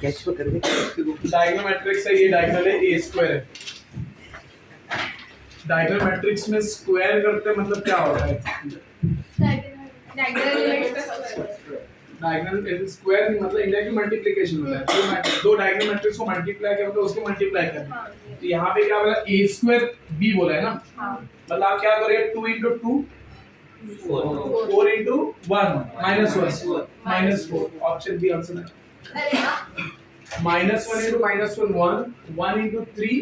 Catch तो कर दे। Diagonal matrix है, ये डायगोनल है, ए स्क्वायर है। डायगोनल मैट्रिक्स में स्क्वायर करते मतलब क्या होता है? डायगोनल स्क्वायर नहीं मतलब इनडायरेक्ट मल्टीप्लिकेशन होता है। दो डायगोनल मैट्रिक्स को मल्टीप्लाई किया मतलब उसको मल्टीप्लाई करना। तो यहाँ पे क्या बोला, a स्क्वायर b बोला है ना, मतलब आप क्या करोगे 2 into 2 4 into 1 minus 1 minus 4, option B answer है। minus 1 into minus 1 1 into 3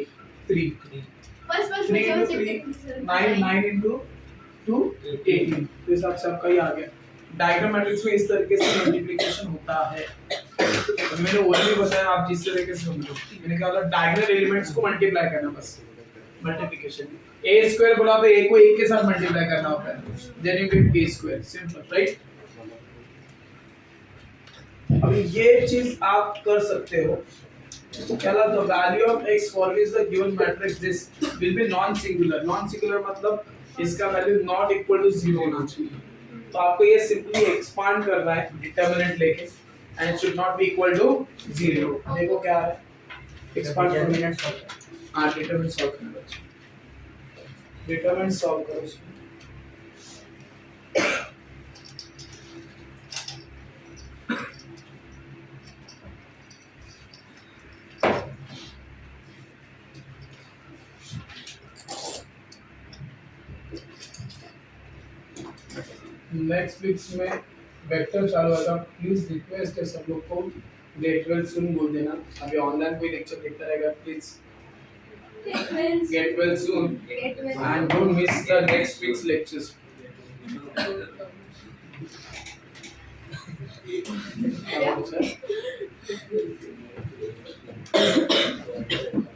3 3 into 3 9 9 into 2 18। तो इस हिसाब से आपका ये आ गया। डायगोनल मैट्रिक्स में इस तरीके से मल्टीप्लिकेशन होता है। तो मैंने ऑलरेडी बताया, आप जिस तरीके से समझो। मैंने कहा था डायगोनल एलिमेंट्स को मल्टीप्लाई करना, बस मल्टीप्लिकेशन। a स्क्वायर बोला तो a को a के साथ मल्टीप्लाई करना होता है, then you get a square, simple right. अब ये चीज आप कर सकते हो। चलो, the value of x always the given matrix this will be non singular। non singular मतलब इसका वैल्यू नॉट इक्वल टू 0 होना चाहिए। तो आपको ये सिंपली एक्सपांड करना है डिटरमिनेंट लेके, and should not be equal to 0। देखो क्या है, एक्सपांड डिटरमिनेंट हां डिटरमिनेंट सॉल्व करना है, डिटरमिनेंट सॉल्व करो इसमें। नेक्स्ट वीक्स में वेक्टर चालू होगा। प्लीज रिक्वेस्ट है सब लोग को ग्रेड 12 सुन बोल देना। अभी ऑनलाइन कोई लेक्चर देखता रहेगा, please get well soon and don't miss the next weeks lectures.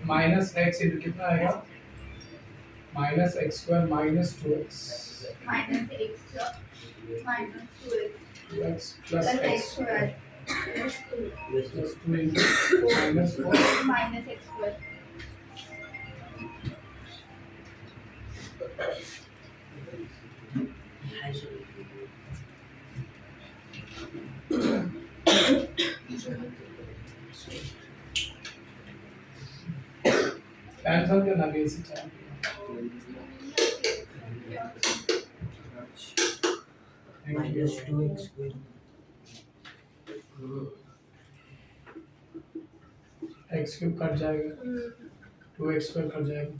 Minus x into कितना आएगा, minus x square minus 2x minus x minus 2x x plus x square plus 2 plus 2 into minus 4 minus x square cancel करना भी इसी चाहिए। minus 2x square x cube cut जाएगा, 2x square cut जाएगा,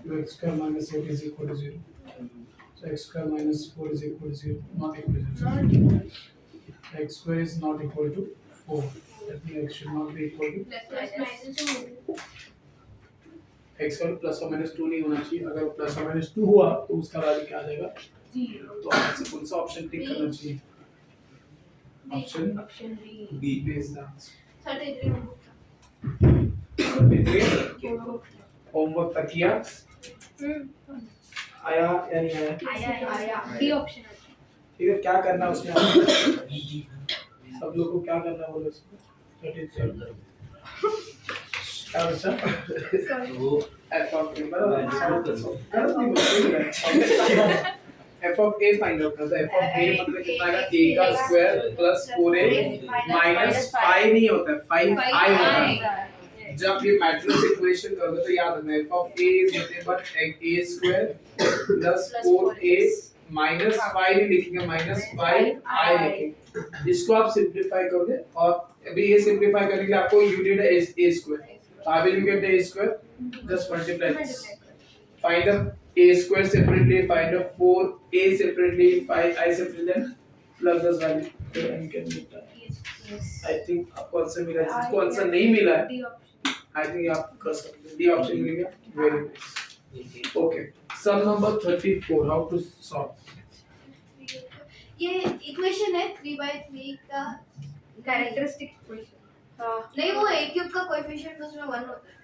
2x square minus 8 is equal to 0, so x square minus 4 is equal to 0, not equal to 0, x square is not equal to 4, that means x should not be equal to plus minus 2 x square plus or minus 2 नहीं होना चाहिए। अगर plus or minus 2 हुआ तो उसका value क्या आ जाएगा 0। तो आपसे कौन सा ऑप्शन टिक करना चाहिए, option option B B is the answer. 33 homework तक किया, आया या नहीं आया, आया D option ठीक है। क्या करना है उसमें, सब लोग को क्या करना है बोलो इसमें, क्या बच्चा f of a f of a find out करना है। f of a मतलब कितना आएगा, a का स्क्वायर प्लस 4a माइनस 5 नहीं होता है, 5i होता है। जब ये मैट्रिक्स इक्वेशन करोगे तो याद रखना f of a is nothing but a square plus 4a minus 5 नहीं लिखेंगे, minus 5i लिखेंगे। इसको आप सिंपलीफाई करोगे और अभी ये सिंपलीफाई करने के लिए आपको you need a square, so how will you get the a square, just multiply this, find the a square separately, find the 4a separately, 5i separately, then plug this value and you can get that। I think आपको answer मिला है, जिसको answer नहीं मिला है D option I think आप कर सकते हैं, डी ऑप्शन मिल गया, very nice. Okay, sum number 34, how to solve. ये इक्वेशन है 3/3 का कैरेक्टरिस्टिक इक्वेशन। नहीं, वो a क्यूब का कोएफिशिएंट उसमें 1 होता है।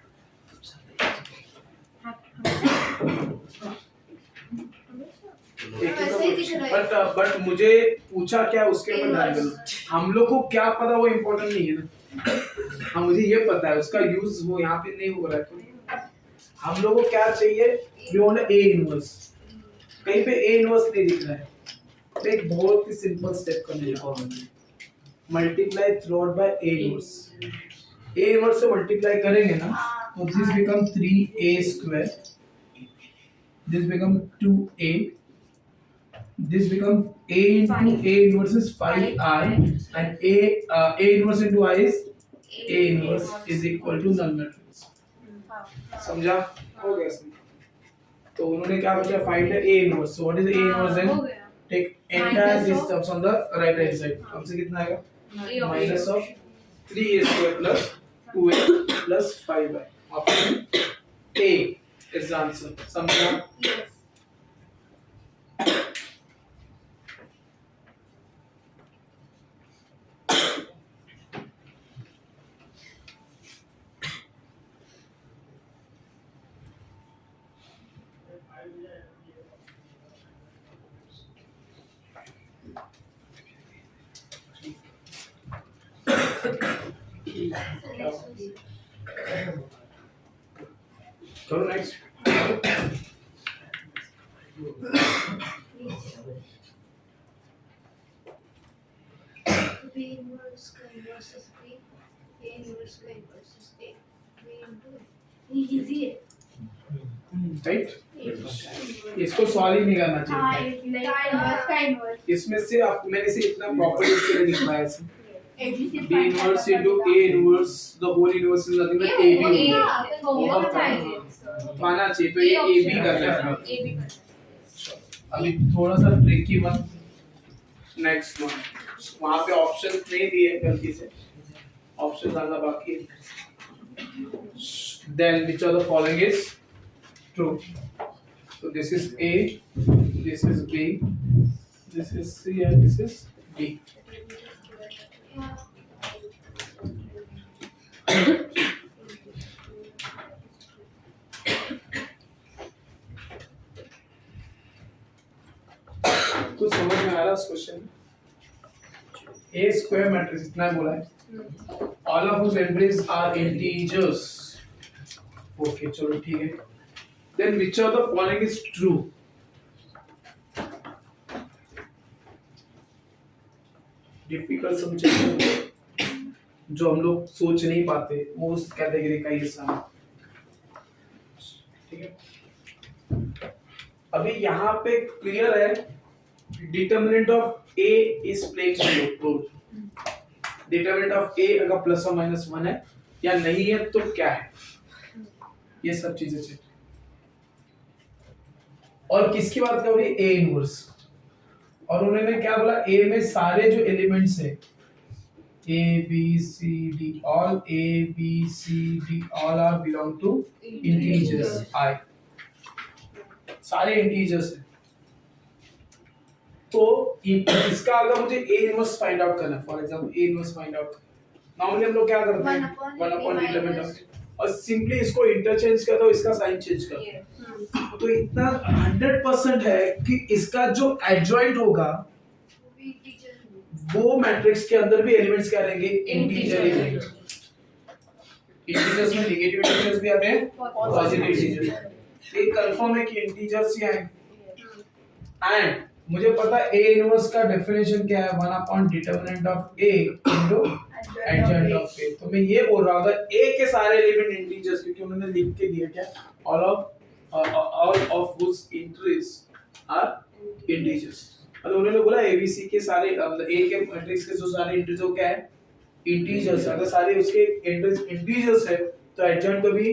वैसे ही दिख रहा है। बट मुझे पूछा क्या उसके ऊपर ध्यान देना। हम लोग को क्या पता वो इम्पोर्टेंट नहीं है ना। हाँ मुझे ये पता है उसका यूज वो यहाँ पे नहीं हो रहा है, तो हम लोग को क्या चाहिए, वी वांट ए इनवर्स। कहीं पे ए इनवर्स नहीं दिख रहा है, तो एक बहुत ही सिंपल स्टेप करने जा रहा हूँ। Multiply through out by A inverse. A inverse से मल्टीप्लाई करेंगे ना तो this become 3a square, this become 2a, this becomes a into a inverse is 5i and a inverse into I is a inverse is equal to null matrix। समझा? हो गया इसमें। तो उन्होंने क्या बचा, find the a inverse। so what is the a inverse then? take entire these terms on the right hand side। हमसे कितना आएगा? minus of 3a square plus 2a plus 5i। option A is the answer। समझा? चलो next. B inverse का inverse is B, A inverse का inverse is A, B into A। easy है। Right, इसको solve ही नहीं करना चाहिए। का inverse इसमें से आप मैंने इसे इतना प्रॉपर्टी के लिए लिखा है इसे B inverse into A inverse, the whole inverse is nothing but AB। पाना चाहिए तो ये AB कर लेना। अभी थोड़ा सा ट्रिकी वन, नेक्स्ट वन। वहाँ पे ऑप्शन नहीं दिए गलती से, ऑप्शन डालना बाकी है। Then which of the following is true? So this is A, this is B, this is C and this is D। कुछ समझ में आ रहा है उस क्वेश्चन में? A square matrix इतना बोला है, all of whose entries are integers। Okay चलो ठीक है। Then which of the following is true? Difficult subject जो हम लोग सोच नहीं पाते वो उस कैटेगरी का हिस्सा है, ठीक है। अभी यहाँ पे क्लियर है, determinant of A is plain zero. Determinant of A अगर प्लस और माइनस 1 है या नहीं है तो क्या है, ये सब चीजें चेक। और किसकी बात कर रही है? A inverse. और उन्होंने क्या बोला, A में सारे जो एलिमेंट्स है A B C D, all A B C D all are belong to integers I, सारे इंटीजर्स है। तो इसका अगर मुझे A इनवर्स फाइंड आउट करना है, for example A inverse find out, normally हम लोग क्या करते हैं 1 अपॉन डिटरमिनेंट ऑफ, और सिंपली इसको इंटरचेंज कर दो, इसका साइन चेंज कर दो। तो इतना 100% है कि इसका जो एडजॉइंट होगा वो मैट्रिक्स के अंदर भी एलिमेंट्स क्या रहेंगे, इंटीजर ही रहेंगे। इंटीजर्स में नेगेटिव इंटीजर्स भी आते हैं, पॉजिटिव इंटीजर्स। ये कंफर्म है कि इंटीजर्स ही आएंगे। एंड मुझे पता है A इनवर्स का डेफिनेशन क्या है, 1 upon determinant of A into adjoint of A। तो मैं ये बोल रहा हूं अगर A के सारे एलिमेंट इंटीजर्स, क्योंकि उन्होंने लिख के दिया क्या, all of whose entries are integers। मतलब उन्होंने बोला ABC के सारे मतलब A के मैट्रिक्स के जो सारे इंटीजर्स वो क्या है, इंटीजर्स। अगर सारे उसके एंट्रीज इंटीजर्स है तो एडजॉइंट तो भी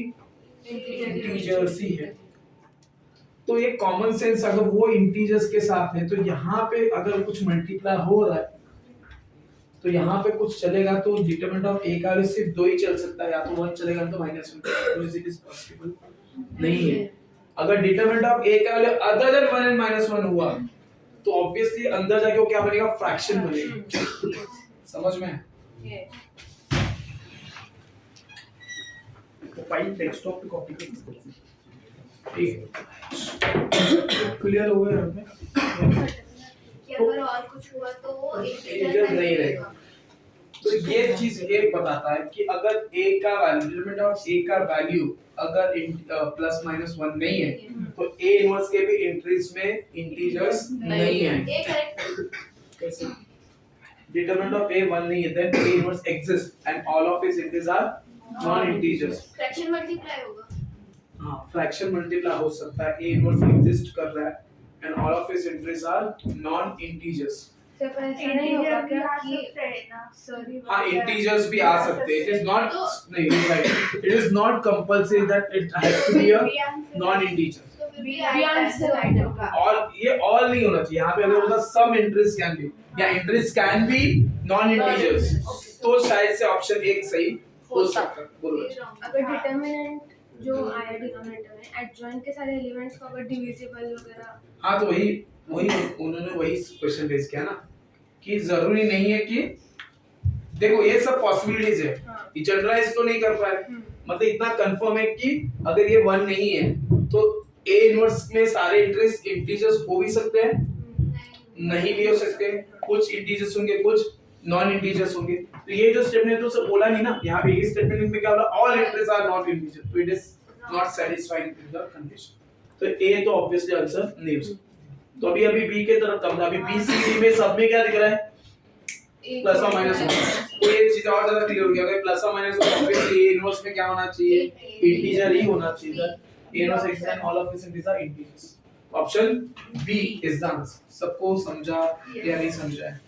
इंटीजर्स ही है। तो ये कॉमन सेंस अगर वो इंटीजर्स के साथ है तो यहाँ पे अगर कुछ मल्टीप्लाई हो रहा है तो यहाँ पे कुछ चलेगा, तो डिटरमिनेंट ऑफ A का सिर्फ 2 ही चल सकता है, या तो 1 चलेगा तो -1 तो इट इज पॉसिबल नहीं है। अगर डिटरमिनेंट ऑफ A का वैल्यू अदर देन 1 एंड -1 हुआ तो ऑब्वियसली अंदर जाके वो क्या बनेगा, फ्रैक्शन बनेगा। समझ में? तो फाइल डेस्कटॉप पे कॉपी कर, ठीक है। क्लियर हो गया हमें कि अगर और कुछ हुआ तो वो इंटीजर नहीं रहेगा। तो ये चीज ये बताता है कि अगर A का वैल्यू, डिटरमिनेंट ऑफ A का वैल्यू अगर प्लस माइनस 1 नहीं है तो A इनवर्स के भी एंट्रीज में इंटीजर्स नहीं है। ये करेक्ट कैसे? determinant of a 1 नहीं है, then a inverse exists and all of its integers are non integers. Fraction multiply होगा. हाँ, फ्रैक्शन मल्टीप्लाई हो सकता है, a inverse एग्जिस्ट कर रहा है and all of its integers are non integers. सिर्फ ऐसा नहीं होगा क्या कि सॉरी. हाँ, integers भी आ सकते हैं. It is not नहीं right. It is not compulsory that it has to be a non integer. all ये all नहीं होना चाहिए. यहाँ पे अगर होता some integers can be या integers can be non integers तो शायद से ऑप्शन एक सही हो सकता है. बोलो. अगर डिटरमिनेंट जो आया डिनोमिनेटर में एडजॉइंट के सारे एलिमेंट्स को अगर डिविजिबल वगैरह. हाँ, तो वही उन्होंने वही क्वेश्चन रेज किया ना कि जरूरी नहीं है कि देखो ये सब पॉसिबिलिटीज है. ये जनरलाइज तो नहीं कर पा रहे. मतलब इतना कंफर्म है कि अगर ये 1 नहीं है तो a इनवर्स में सारे इंटीजर्स हो भी सकते हैं, नहीं भी हो सकते. कुछ इंटीजर्स होंगे, कुछ नॉन इंटीजर्स होंगे. तो ये जो स्टेटमेंट तो सब बोला नहीं ना. यहाँ पे ये स्टेटमेंट में क्या बोला, all integers are not integer. तो it is not satisfying with the condition. तो a तो ऑब्वियसली आंसर नहीं हो सकता. तो अभी b के तरफ कम. अभी b c d में सब में क्या दिख रहा है, प्लस और माइनस. तो ये चीज और ज्यादा क्लियर हो गया. अगर प्लस और माइनस तो ऑब्वियसली a इनवर्स में क्या होना चाहिए, इंटीजर ही होना चाहिए. a inverse x and all of its integers are integers. Option b is the answer. सबको समझा या नहीं समझा है?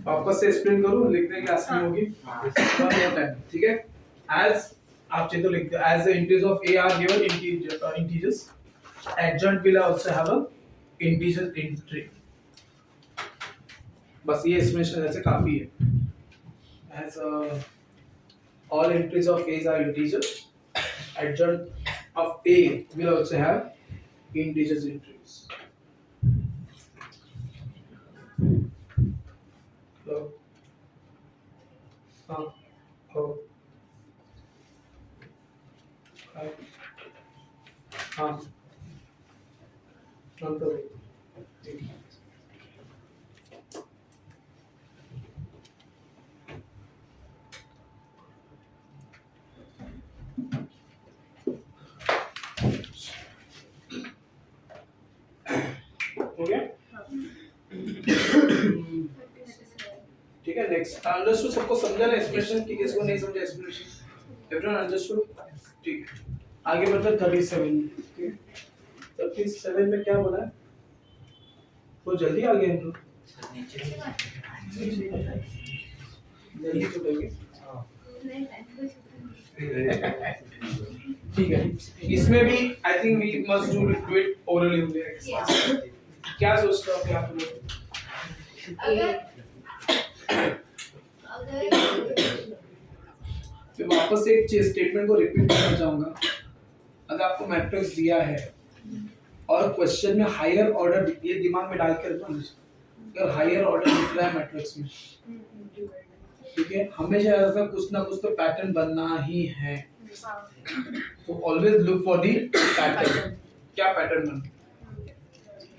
वापस से एक्सप्लेन करूं, लिखने की आसानी होगी. ठीक है. एज आप चाहिए तो लिख दो, as the integers of a are given integers, adjoint will also have a integer entry. बस ये एक्सप्लेनेशन ऐसे काफी है. As all entries of a are integers, adjoint of a will also have integers entries. Hello. Oh. Hi. हाँ. तो हो गया. ठीक है. Next understood. सबको समझा ना एक्सप्रेशन की, किसको नहीं समझा एक्सप्लेनेशन? Everyone understood. ठीक है. आगे बढ़ते 37. ठीक है. 37 में क्या बोला है? वो जल्दी आ गए हम लोग. जल्दी चलेंगे. ठीक है. इसमें भी I think we must do it orally only. क्या सोचते हो क्या तुम लोग? तो वापस से एक स्टेटमेंट को रिपीट करना चाहूंगा. अगर आपको मैट्रिक्स दिया है और क्वेश्चन में हायर ऑर्डर, ये दिमाग में डाल के रखना, अगर हायर ऑर्डर दिख रहा है मैट्रिक्स में, ठीक है, हमेशा ऐसा कुछ ना कुछ तो पैटर्न बनना ही है. तो always look for the pattern. क्या पैटर्न बन,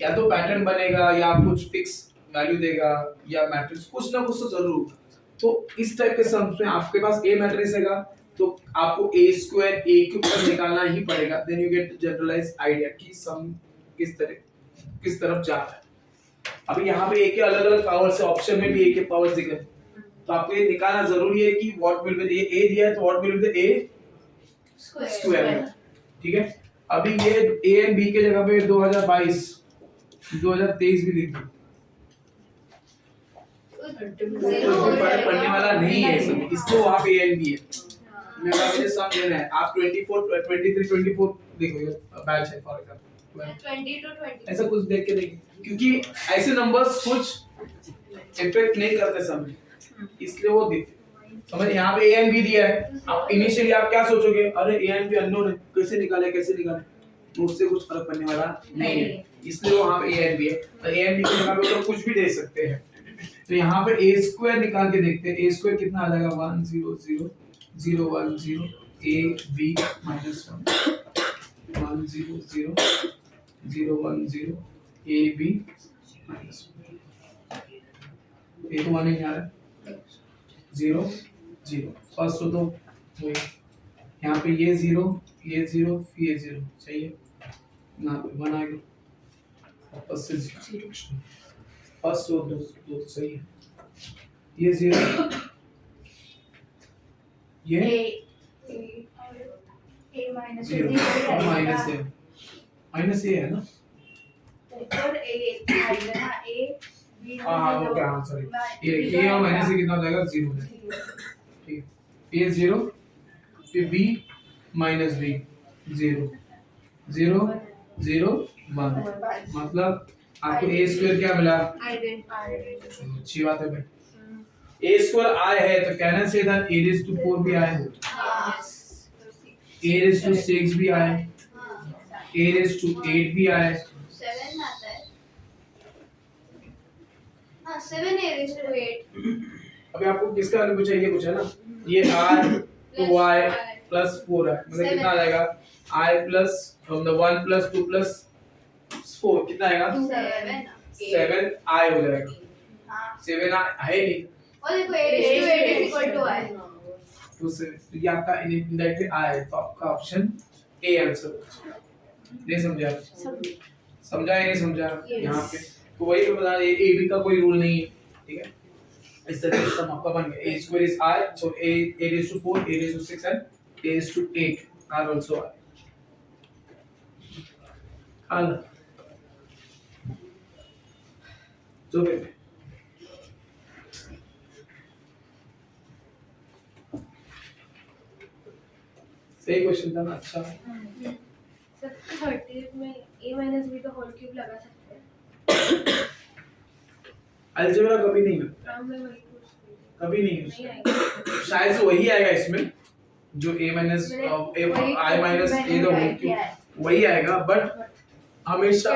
या तो पैटर्न बनेगा या कुछ फिक्स वैल्यू देगा या मैट्रिक्स कुछ ना कुछ तो जरूर होगा. तो इस टाइप के सम्स में आपके पास ए मैट्रिक्स हैगा तो आपको a स्क्वायर a क्यूब पर निकालना ही पड़ेगा. Then you get generalized idea कि सम किस तरफ जा रहा है. अभी यहाँ पे a के अलग अलग पावर्स है, ऑप्शन में भी a के पावर्स दिख रहे हैं. तो आपको ये निकालना जरूरी है कि व्हाट विल बी a दिया है तो what will be a square. ठीक है. अभी ये a एंड b के जगह पे 2022 2023 भी लिख दो. कोई फर्क पड़ने वाला नहीं है इसमें. इसको वहाँ पे a एंड b है. मेरा मुझे सम देना है. आप 23 देखो, ये बैच है फॉर एग्जांपल 20 to 20 ऐसा कुछ देख के देखिए, क्योंकि ऐसे नंबर्स कुछ इफेक्ट नहीं करते सम, इसलिए वो देखते. समझ. यहाँ पे a एंड b दिया है. आप इनिशियली आप क्या सोचोगे, अरे a एंड b अननोन है, कैसे निकाले. उससे कुछ फर्क पड़ने वाला नहीं है, इसलिए वहाँ पे a एंड b है. तो a एंड b की जगह पे तो कुछ भी दे सकते हैं. तो यहाँ पे a स्क्वायर निकाल के देखते हैं. a स्क्वायर कितना आ जाएगा, 1 0 0 0 1 0 a b minus 1 1 0 0 0 1 0 a b minus 1. ये तो 1 नहीं आ रहा है. 0 0 फर्स्ट तो वही. यहाँ पे ये 0 ये 0 ये 0 सही है. यहाँ पे 1 आएगा, वापस से 0, फर्स्ट और दूसरा तो सही है, ये 0, ये A minus 0 माइनस ए है ना, और A आएगा ना A B हाँ ओके हाँ सॉरी, ये ए और माइनस ए कितना हो जाएगा 0 हो जाएगा, ठीक है, ए 0 फिर b माइनस बी 0 0 0 1, मतलब आपको ए स्क्वायर क्या मिला, अच्छी बात है भाई, ए स्क्वायर i है तो कहना चाहिए था a raised to 4 भी i हो, a raised to 6 भी i, a raised to 8 भी i, 7 आता है, हाँ 7 A raised to 8 अभी आपको किसका वैल्यू चाहिए, कुछ है ना, ये r 2y plus 4 है, मतलब कितना आ जाएगा i plus from the 1 plus 2 plus 4 कितना आएगा 7 i हो जाएगा, 7 है नहीं और देखो A raised to 8 is equal to I तो ये आपका इनडायरेक्टली आ है, तो आपका ऑप्शन ए आंसर, नहीं समझा, समझा या नहीं समझा, यहाँ पे तो वही बता, ये ए बी का कोई रूल नहीं है, ठीक है, इस तरह से सम आपका बन गया, a square is i, so a raised to 4, a raised to 6 and a raised to 8 are also i. हल जो भी सही क्वेश्चन था ना, अच्छा सर 30 में a minus b का होल क्यूब लगा सकते हैं, अलजेब्रा कभी नहीं मिलता, काम में वही पूछ रही थी। कभी नहीं नहीं है, आएगा, शायद से वही आएगा इसमें जो a minus i minus a का होल क्यूब वही आएगा, बट हमेशा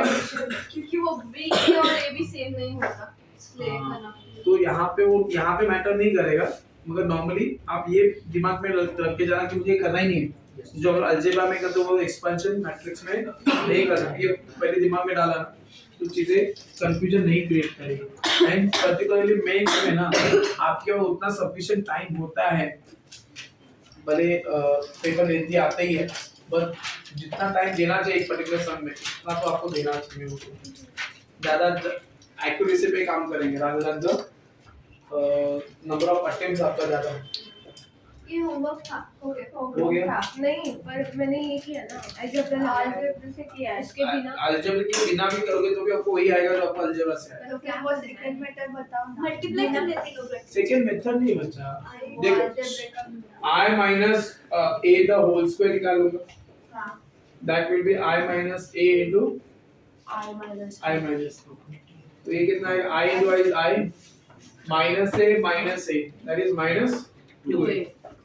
क्योंकि वो B और A भी सेम नहीं होता इसलिए बना, तो यहाँ पे वो यहाँ पे मैटर नहीं करेगा, मगर नॉर्मली आप ये दिमाग में रख के जाना कि मुझे करना ही नहीं है, जो अगर अलजेब्रा में करते हो वो एक्सपेंशन मैट्रिक्स में नहीं करना, ये पहले दिमाग में डाला ना तो चीजें कंफ्यूजन नहीं क्रिएट करेगी, एंड पर्टिकुलरली मेंस में ना आपके पास उतना सफिशिएंट टाइम होता है, भले पेपर लेंथी आता ही है, बट जितना टाइम देना चाहिए एक पर्टिकुलर सम में उतना तो आपको देना चाहिए, उसको ज्यादा एक्यूरेसी पे काम करेंगे rather than the number of attempts आपका ज्यादा है। ये होमवर्क था, हो हो गया? नहीं पर मैंने ये किया ना अलजेब्रा से किया है, इसके बिना अलजेब्रा के बिना भी करोगे तो भी आपको वही आएगा जो आपको अलजेब्रा से आएगा, तो क्या वो सेकंड मेथड बताओ, मल्टीप्लाई कर लेते लोग, सेकंड मेथड नहीं बचा, देखो i minus a the whole square निकाल लूंगा, that will be i minus a into I minus i minus 2, तो ये कितना है, i into i is i minus a that is minus 2a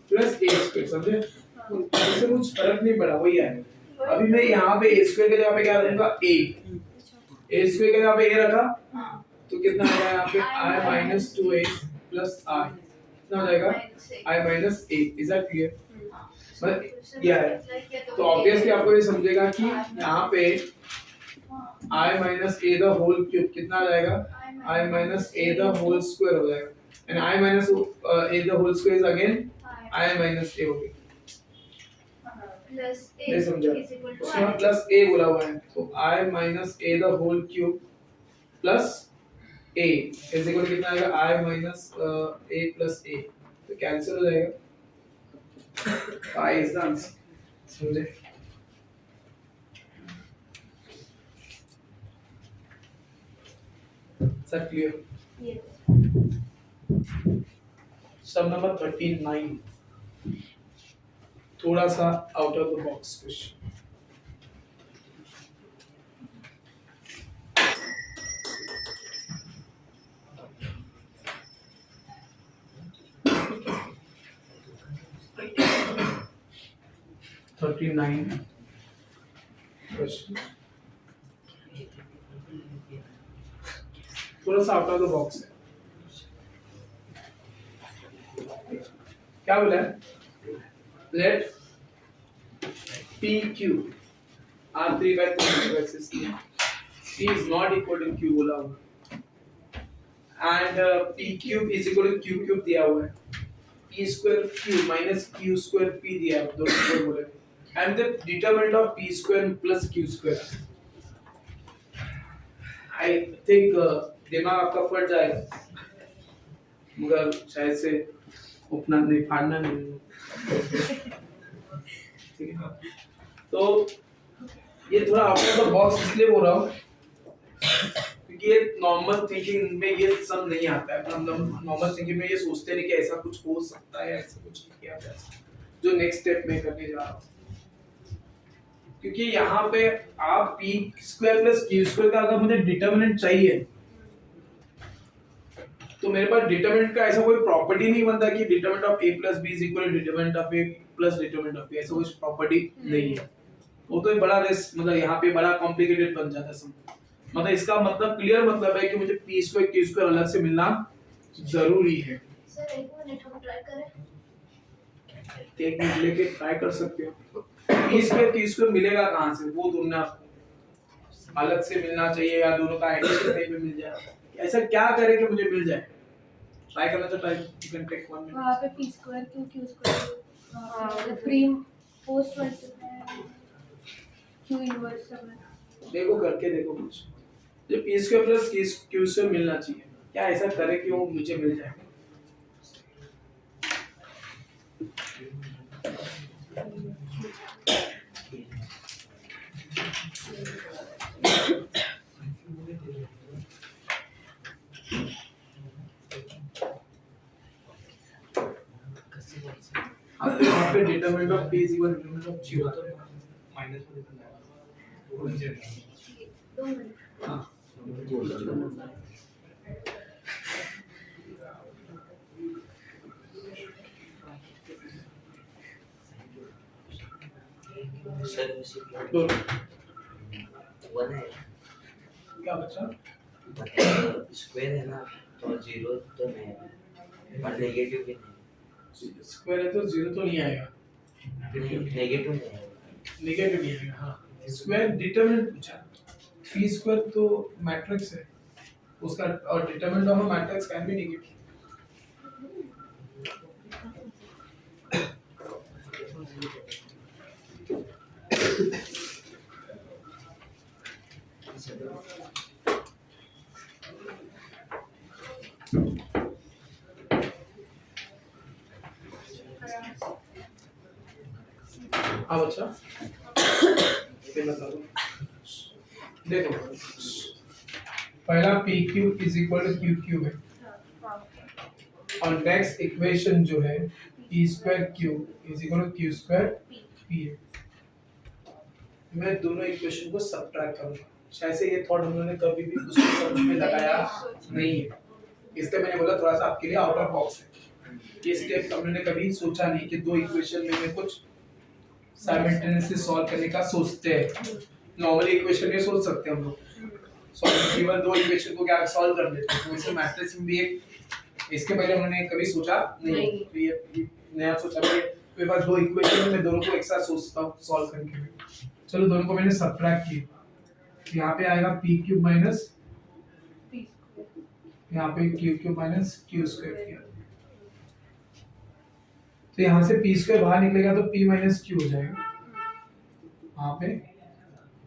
plus a square, समझे, इससे कुछ फर्क नहीं पड़ा, वही आएगा। अभी मैं यहाँ पे a square के जगह पे क्या रखूंगा, a square के जगह पे a रखा तो कितना आएगा यहाँ पे i minus 2a plus i, कितना हो जाएगा i minus a, is that clear, मतलब क्या है, तो ऑब्वियसली आपको ये समझेगा कि यहाँ पे i minus a the whole cube कितना आ जाएगा, i minus a the whole square हो जाएगा, and i minus a the whole square is again i minus a हो गया, प्लस ये समझा, is equal to उसमें I प्लस a बोला हुआ है, तो i minus a the whole cube plus a is equal कितना आएगा, i minus a plus a, तो कैंसिल हो जाएगा, i is the answer, समझे, सब क्लियर, सम नंबर 39, थोड़ा सा out of the box question, question थोड़ा सा आउट ऑफ द बॉक्स है, क्या बोला है, late PQ R3 by 3 versus P is not equal to Q बोला हुआ and P cube is equal to Q cube दिया हुआ है, P square Q minus Q square P दिया है, दोनों को बोले, and the determinant of p square plus q square. I think दिमाग आपका फट जाएगा, मगर शायद से उतना नहीं फाड़ना नहीं। ठीक है, तो ये थोड़ा आउट ऑफ द बॉक्स इसलिए बोल रहा हूँ क्योंकि ये नॉर्मल थिंकिंग में ये सब नहीं आता है। मतलब नॉर्मल थिंकिंग में ये सोचते नहीं कि ऐसा कुछ हो सकता है, ऐसा कुछ किया जा सकता है, जो नेक्स्ट स्टेप में करने जा रहा हूँ। क्योंकि यहाँ पे आप p square plus q square का अगर मुझे डिटरमिनेंट चाहिए तो मेरे पास डिटरमिनेंट का ऐसा कोई प्रॉपर्टी नहीं बनता कि determinant of a plus b is equal to determinant of a plus determinant of b, ऐसा कोई प्रॉपर्टी नहीं है। वो तो एक बड़ा रिस्क, मतलब यहाँ पे बड़ा कॉम्प्लिकेटेड बन जाता है सब। मतलब इसका मतलब क्लियर मतलब है कि मुझे p स्क्वायर q स्क्वायर अलग से मिलना जरूरी है। सर एक मिनट हम ट्राई करें। एक मिनट लेके ट्राई कर सकते हो। p स्क्वायर q स्क्वायर मिलेगा कहाँ से, वो दोनों आपको अलग से मिलना चाहिए या दोनों का एडिशन कहीं पे मिल जाए, ऐसा क्या करें कि मुझे मिल जाए। ट्राई करना तो try, you can take 1 minute. वहाँ पे p square q square pre post multiply q inverse सब है। देखो करके देखो कुछ, जो p square plus q square मिलना चाहिए, क्या ऐसा करे कि वो मुझे मिल जाए। अब यहाँ पे determinant of p is equal to determinant of q आता है माइनस में लिखना है। 2 मिनट। हाँ बोलो वन है, क्या बचा। मतलब स्क्वायर है ना, तो जीरो तो नहीं है और नेगेटिव भी नहीं, स्क्वायर है तो जीरो तो नहीं आएगा, नेगेटिव नहीं है। नेगेटिव नहीं आएगा। हाँ स्क्वायर डिटरमिनेंट पूछा, p स्क्वायर तो मैट्रिक्स है उसका, और determinant of a matrix can be negative. हाँ बच्चा फिर बता दो। देखो पहला p cube is equal to q cube है, और नेक्स्ट इक्वेशन जो है p square cube is equal to q square p है। मैं दोनों इक्वेशन को सबट्रैक्ट करूंगा, शायद से ये थॉट हम लोगों ने कभी भी उसको समझ में लगाया नहीं है, इसलिए मैंने बोला थोड़ा सा आपके लिए आउट ऑफ बॉक्स है। ये स्टेप हम लोगों ने कभी सोचा नहीं कि दो इक्वेशन में कुछ साइमल्टेनियसली सॉल्व करने का सोचते हैं। नॉर्मली इक्वेशन में सोच सकते हैं हम लोग, सॉल्व केवल दो इक्वेशन को क्या सॉल्व कर देते हैं, तो इसे मैट्रिक्स में भी एक, इसके पहले हमने कभी सोचा नहीं, तो ये नया सोचा। मेरे पास दो इक्वेशन है, मैं दोनों को एक साथ सोचता हूं सॉल्व करके। चलो दोनों को मैंने सबट्रैक्ट किया, यहाँ पे आएगा p क्यूब माइनस यहाँ पे q cube minus q square किया, तो यहाँ से p स्क्वायर बाहर निकलेगा तो p माइनस q हो जाएगा, यहाँ पे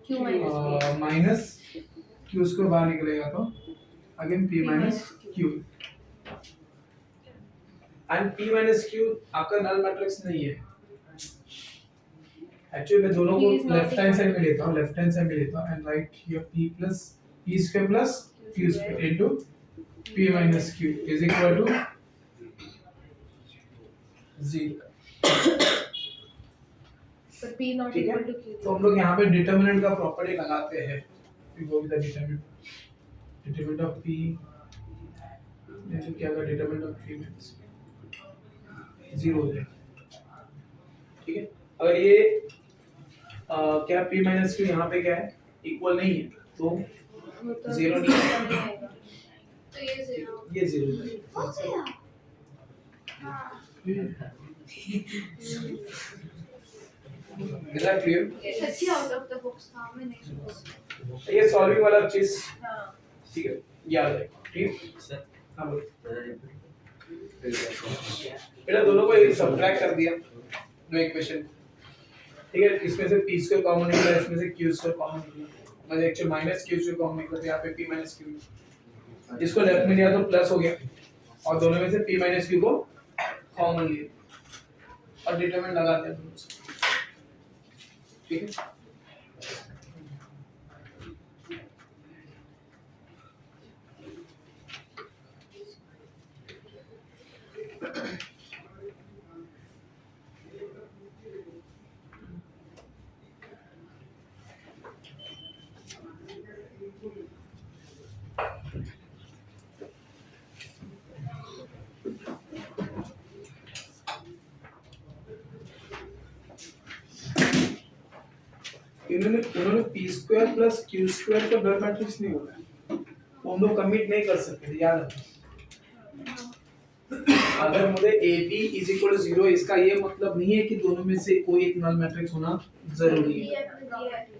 q माइनस q स्क्वायर बाहर निकलेगा तो again p minus q, and p minus q आपका नल मैट्रिक्स नहीं है। एक्चुअली मैं दोनों को लेफ्ट हैंड साइड में लेता हूँ, लेफ्ट हैंड साइड में लेता हूँ, and right here p square plus q square into p minus q is equal to 0। पर p नॉट ठीक है, इक्वल टू q। तो हम लोग यहाँ पे डिटरमिनेंट का प्रॉपर्टी लगाते हैं। We go with the determinant of p, जैसे क्या होगा डिटरमिनेंट ऑफ p माइनस 0 हो जाएगा। ठीक है, अगर ये क्या p माइनस q यहाँ पे क्या है इक्वल नहीं है तो 0 नहीं है, तो ये 0 ये 0 है। कौन सा यार? हाँ इज दैट क्लियर? ये सच्ची आउट ऑफ द बॉक्स था, मैं नहीं सोचा। ये सॉल्विंग वाला चीज हां ठीक है याद है। ठीक सर हाँ बोलो। क्या पहले दोनों को एक सबट्रैक्ट कर दिया, दो इक्वेशन, ठीक है, इसमें से p स्क्वायर कॉमन निकला, इसमें से q स्क्वायर कॉमन निकला, मतलब actually minus q square common निकला, तो यहाँ पे p माइनस q, इसको लेफ्ट में लिया तो प्लस हो गया और दोनों में से p माइनस q को कॉमन लिया और डिटरमिनेंट लगा दिया दोनों से। ठीक है, उन्होंने p square plus q square का डबल मैट्रिक्स नहीं होगा, वो हम लोग कमिट नहीं कर सकते, याद रखना। अगर मुझे AB इज इक्वल टू 0, इसका ये मतलब नहीं है कि दोनों में से कोई एक नल मैट्रिक्स होना जरूरी है,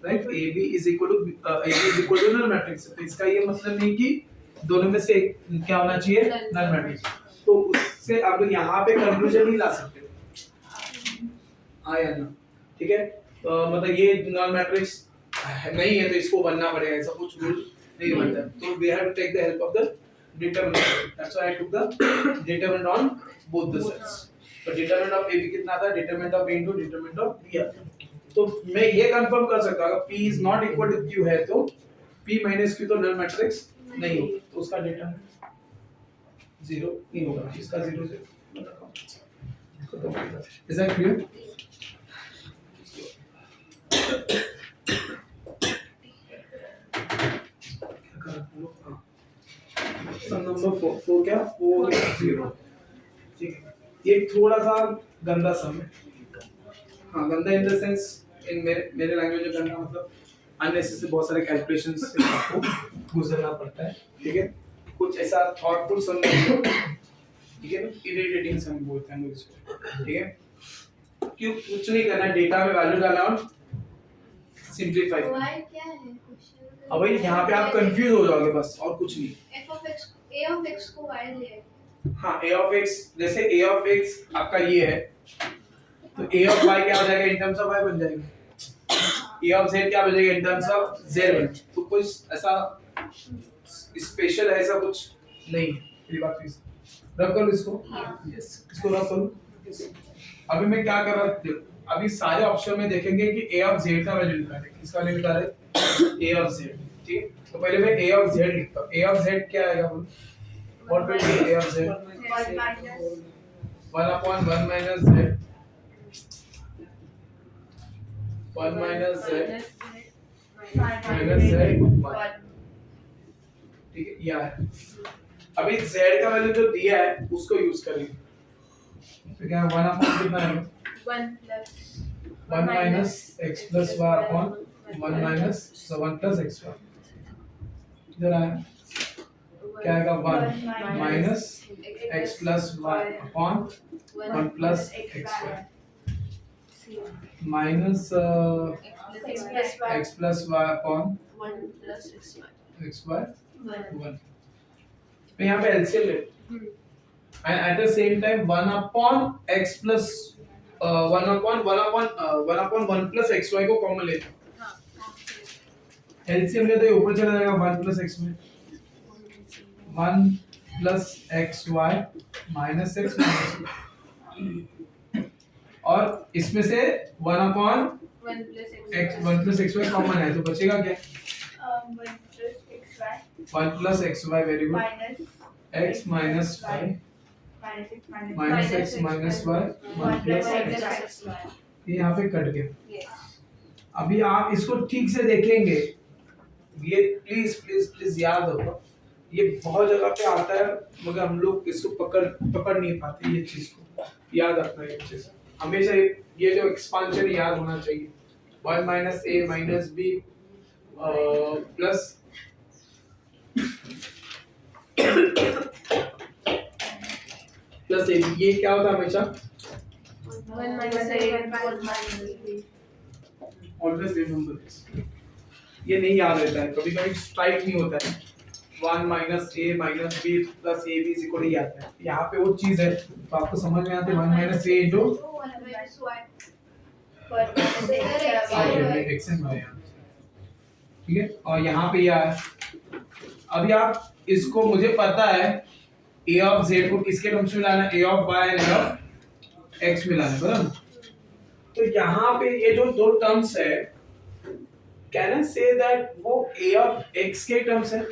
right. AB is equal to null matrix, तो इसका ये मतलब नहीं कि दोनों में से एक क्या होना चाहिए, नल मैट्रिक्स। तो उससे आप लोग यहाँ पे कंक्लूजन नहीं ला सकते, आया ना, ठीक है। मतलब ये नल मैट्रिक्स नहीं है तो इसको बनना पड़ेगा, ऐसा कुछ रूल नहीं बनता। तो we have to take the help of the determinant, that's why I took the determinant on both the sides। तो determinant of AB कितना आता है, determinant of A into determinant of B आता है। तो मैं ये कंफर्म कर सकता हूँ अगर P is not equal to Q है तो P minus Q तो नल मैट्रिक्स नहीं होगा, तो उसका determinant 0 नहीं होगा, इसका 0 is that clear? Sum number 4 क्या 4 0, ठीक है। ये थोड़ा सा गंदा सम है, हाँ गंदा इन द सेंस, इन मेरे लैंग्वेज में गंदा मतलब अननेसेसरी बहुत सारे कैलकुलेशंस से आपको गुजरना पड़ता है, ठीक है। कुछ ऐसा थॉटफुल सम नहीं है, ठीक है ना, इरिटेटिंग सम बोलते हैं इसको, ठीक है। क्यों कुछ नहीं करना, डेटा में वैल्यू डालना और सिंपलीफाई। y क्या है क्वेश्चन? अब भाई यहाँ पे आप कंफ्यूज हो जाओगे बस, और कुछ नहीं। a of x को y ले, हाँ a of x, जैसे a of x आपका ये है तो a of y क्या हो जाएगा, इन टर्म्स ऑफ y बन जाएगा, a of z क्या हो जाएगा इन टर्म्स ऑफ z बन। तो कुछ ऐसा स्पेशल ऐसा कुछ नहीं है, मेरी बात तो रब करो इसको, यस इसको रब करो। अभी मैं क्या कर रहा हूँ, अभी सारे ऑप्शन में देखेंगे कि a of z का वैल्यू निकालें, किसका वैल्यू निकालें, a of z, ठीक है। तो पहले मैं a of z लिखता हूँ, a of z क्या आएगा बोलो, what will be a of z, 1 upon 1 minus z, 1 minus z minus z 1, ठीक है। ये है, अभी z का वैल्यू जो दिया है उसको यूज करेंगे, तो क्या 1 upon कितना है 1 minus x plus y upon 1 minus, so 1 plus xy, इधर आया क्या आएगा 1 minus x plus y upon 1 plus xy minus x plus y upon 1 plus xy 1। तो यहाँ पे LCM ले, and at the same time 1 upon x plus 1 upon 1 plus xy को common लेते हैं, एलसीएम ले तो ये ऊपर चला जाएगा 1 plus x में 1 plus xy minus x minus y, और इसमें से 1 upon 1 plus xy कॉमन है तो बचेगा क्या 1 plus xy very good, x minus y minus x minus y 1 plus x, ये यहाँ पे कट गया। अभी आप इसको ठीक से देखेंगे, ये प्लीज प्लीज प्लीज याद रखो, ये बहुत जगह पे आता है मगर हम लोग इसको पकड़ नहीं पाते, ये चीज को याद रखना है। चीज हमेशा ये जो एक्सपांशन याद होना चाहिए, 1 minus a minus b plus plus ये क्या होता है हमेशा 1 minus a 1 minus b, always remember this, ये नहीं याद रहता है, कभी कभी स्ट्राइक नहीं होता है, 1 minus a minus b plus ab is equal to आता है, यहाँ पे वो चीज है तो आपको समझ में आती है 1 minus a into 1 minus y x and y, ठीक है। और यहाँ पे यह है, अभी आप इसको, मुझे पता है a ऑफ z को किसके टर्म्स में लाना है, a of y and a of x में लाना है, बराबर। तो यहाँ पे ये जो दो टर्म्स है, कैन आई से दैट वो a ऑफ x के टर्म्स है,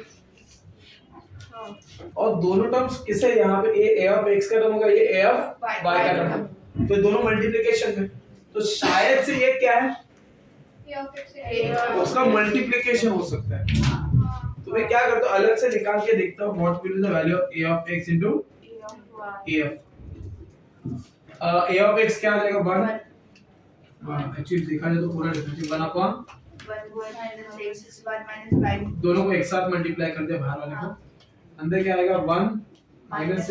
और दोनों टर्म्स किसे, यहाँ पे a ऑफ x का टर्म होगा, ये a ऑफ y का टर्म, तो दोनों मल्टीप्लिकेशन में, तो शायद से ये क्या है, उसका मल्टीप्लिकेशन हो सकता है। तो मैं क्या करता हूँ, अलग से निकाल के देखता हूँ what will be the value of a of x into a of x क्या आ जाएगा, 1। एक्चुअली देखा जाए तो पूरा लिखना चाहिए 1 अपॉन, दोनों को एक साथ मल्टीप्लाई कर दिया, बाहर वाले को, अंदर क्या आएगा 1 माइनस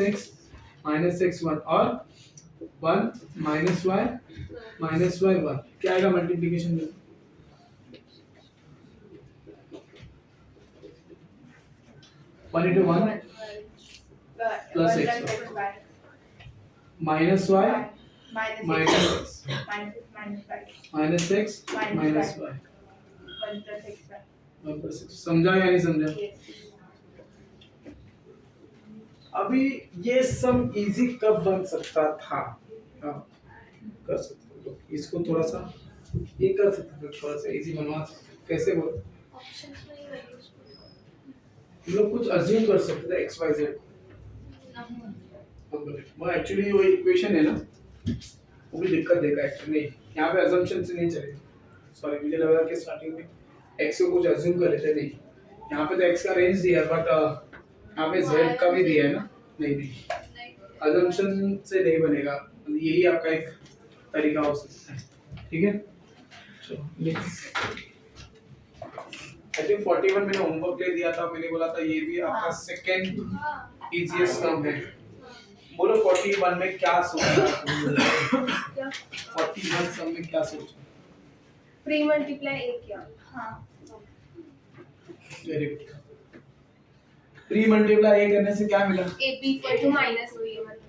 x 1 और 1 माइनस y 1, क्या आएगा मल्टीप्लिकेशन में, one into 1 plus x minus y minus x minus y, 1 plus x, समझा या नहीं समझा? अभी ये सब इजी कब बन सकता था, कर सकते हो इसको, थोड़ा सा ये कर सकते हो, थोड़ा सा इजी बनवा सकते, कैसे बोल, लोग कुछ अज्यूम कर सकते थे x y z, वो एक्चुअली वो इक्वेशन है ना, वो भी दिक्कत देगा एक्चुअली, यहाँ पे अजम्पशन से नहीं चलेगा, सॉरी मुझे लगा कि स्टार्टिंग में x को कुछ अज्यूम कर लेते, नहीं, यहाँ पे तो x का रेंज दिया है, बट यहाँ पे z का भी दिया है ना, नहीं अजम्पशन से नहीं बनेगा, यही आपका एक तरीका हो सकता है, ठीक है। चलो नेक्स्ट, आई थिंक 41 मैंने होमवर्क ले दिया था, मैंने बोला था ये भी आपका सेकंड इजीएस्ट टर्म है, बोलो 41 में क्या सोचा, 41 सम में क्या सोचा, प्री मल्टीप्लाई a किया, very good. Pre multiply a करने से क्या मिला, ab इक्वल टू माइनस हुई है, मतलब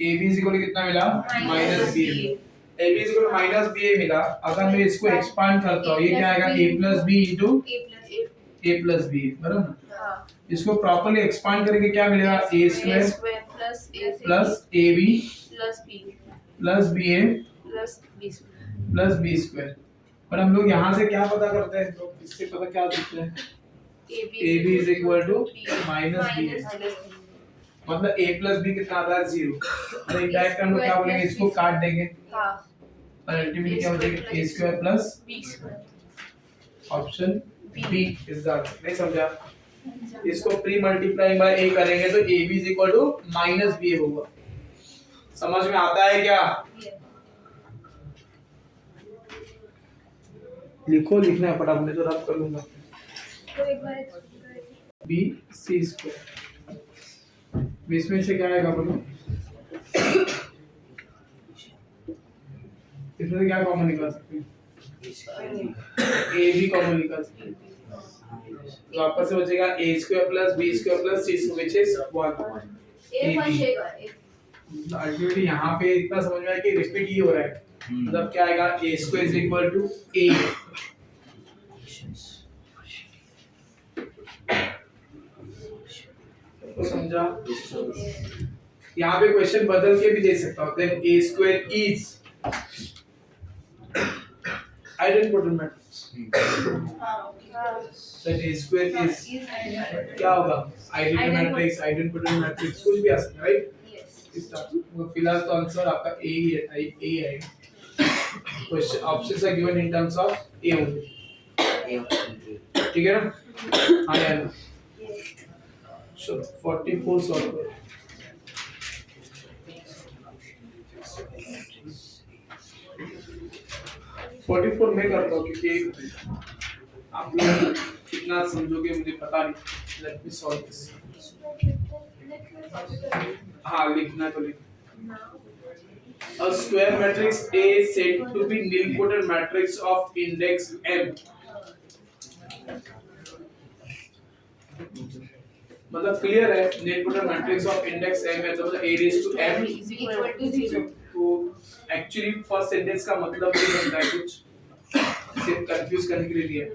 ab इज इक्वल कितना मिला, minus b, ab is equal minus ba मिला। अगर मैं इसको एक्सपांड करता हूँ, ये क्या आएगा, a plus b into a plus b, बराबर। हां, इसको प्रॉपर्ली एक्सपांड करेंगे क्या मिलेगा, a square plus ab plus ba plus b square. पर हम लोग यहाँ से क्या पता करते हैं, तो इससे पता क्या देखते हैं, ab is equal to minus b, मतलब a प्लस b कितना आता है, 0, और इनडायरेक्ट हम लोग क्या बोलेंगे, इसको काट देंगे, और अल्टीमेटली क्या हो जाएगा, a square plus b square, option B is the answer. नहीं समझा, इसको प्री मल्टीप्लाइंग बाय a करेंगे तो ab is equal to minus b होगा, समझ में आता है क्या, लिखो, लिखना है फटाफट, नहीं तो रब कर लूंगा, तो एक बार b c स्क्वायर, बीच में से क्या आएगा बोलो, इसमें से क्या कॉमन निकाल सकते हैं, a भी कॉमन निकाल सकते हैं, तो आपस में बचेगा a square plus b square plus c square which is 1। Ultimately यहाँ पे इतना समझ में आया कि रिपीट ही हो रहा है, मतलब क्या आएगा, a square is equal to a, तो समझा। यहाँ पे क्वेश्चन बदल के भी दे सकता हूँ, then a square is, I didn't put in matrix, that a square is क्या होगा, I didn't put in matrix, कुछ भी आ सकता है, राइट, फिलहाल तो आंसर आपका a ही है, question options are given in terms of a only, ठीक है ना, हाँ यार, चलो 44 सॉल्व करो, मैं करता हूँ क्योंकि आप लोग कितना समझोगे मुझे पता नहीं, लेट मी सॉल्व दिस, हाँ लिखना तो लिख, a square matrix A is said to be nilpotent matrix of index m, मतलब क्लियर है, nilpotent matrix of index m है, तो मतलब A raised to m equal to 0, तो एक्चुअली फर्स्ट सेंटेंस का मतलब नहीं बनता है, कुछ सिर्फ कंफ्यूज करने के लिए दिया है।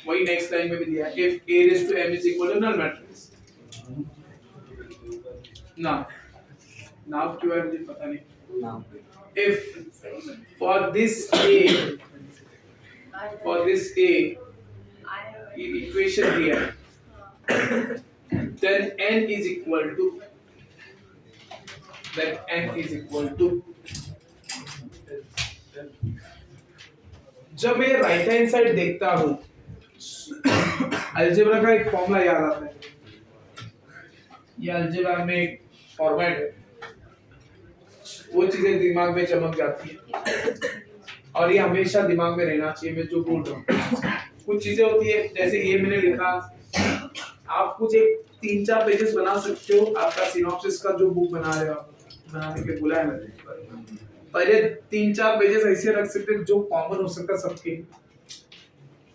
वही नेक्स्ट लाइन में भी दिया है, if a raised to m is equal to null matrix। Now क्यों है मुझे पता नहीं। Now if for this a equation here, then n is equal to जब मैं राइट हैंड साइड देखता हूँ अलजेब्रा का एक फॉर्मूला याद आता है। ये अलजेब्रा में एक फॉर्मेट है, वो चीजें दिमाग में चमक जाती है और ये हमेशा दिमाग में रहना चाहिए। मैं जो बोल रहा हूँ, कुछ चीजें होती है जैसे ये मैंने लिखा, आप कुछ एक 3-4 पेजेस बना सकते हो। आपका सिनॉप्सिस का जो बुक बना रहे हो आप, बनाने के बोला है मैंने, पहले 3-4 पेजेस ऐसे रख सकते हैं जो कॉमन हो सकता है सबके,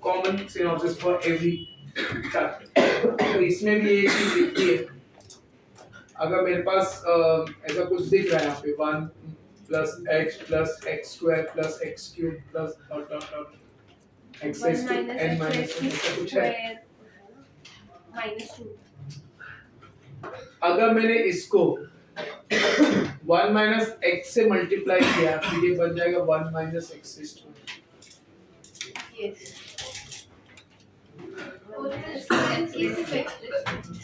common synopsis for every chapter. तो इसमें भी ये चीज लिखी है। अगर मेरे पास ऐसा कुछ दिख रहा है यहाँ पे 1 plus x plus x square plus x cube plus dot dot dot x raised to n minus 1 ऐसा कुछ है। -2। अगर मैंने इसको 1 minus x से मल्टीप्लाई किया तो ये बन जाएगा 1 minus x raised to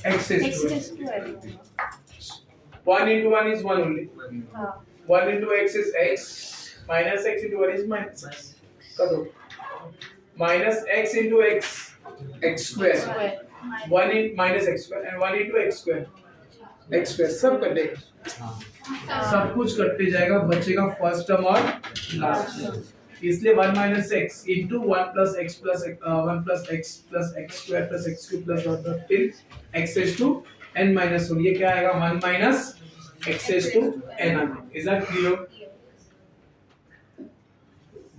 x raised to 1 into 1 is 1 only। 1 into x is x, minus x into 1 is minus x। कर दो minus x into x, x square, 1 in minus x square and 1 into x square, x square सब कटेगा, सब कुछ कटते जाएगा, बचेगा first term और लास्ट टर्म। इसलिए 1 minus x into 1 plus x plus 1 plus x plus x square plus x cube plus dot dot till x raised to n minus 1। ये क्या आएगा 1 minus x raised to n आ गया। Is that clear?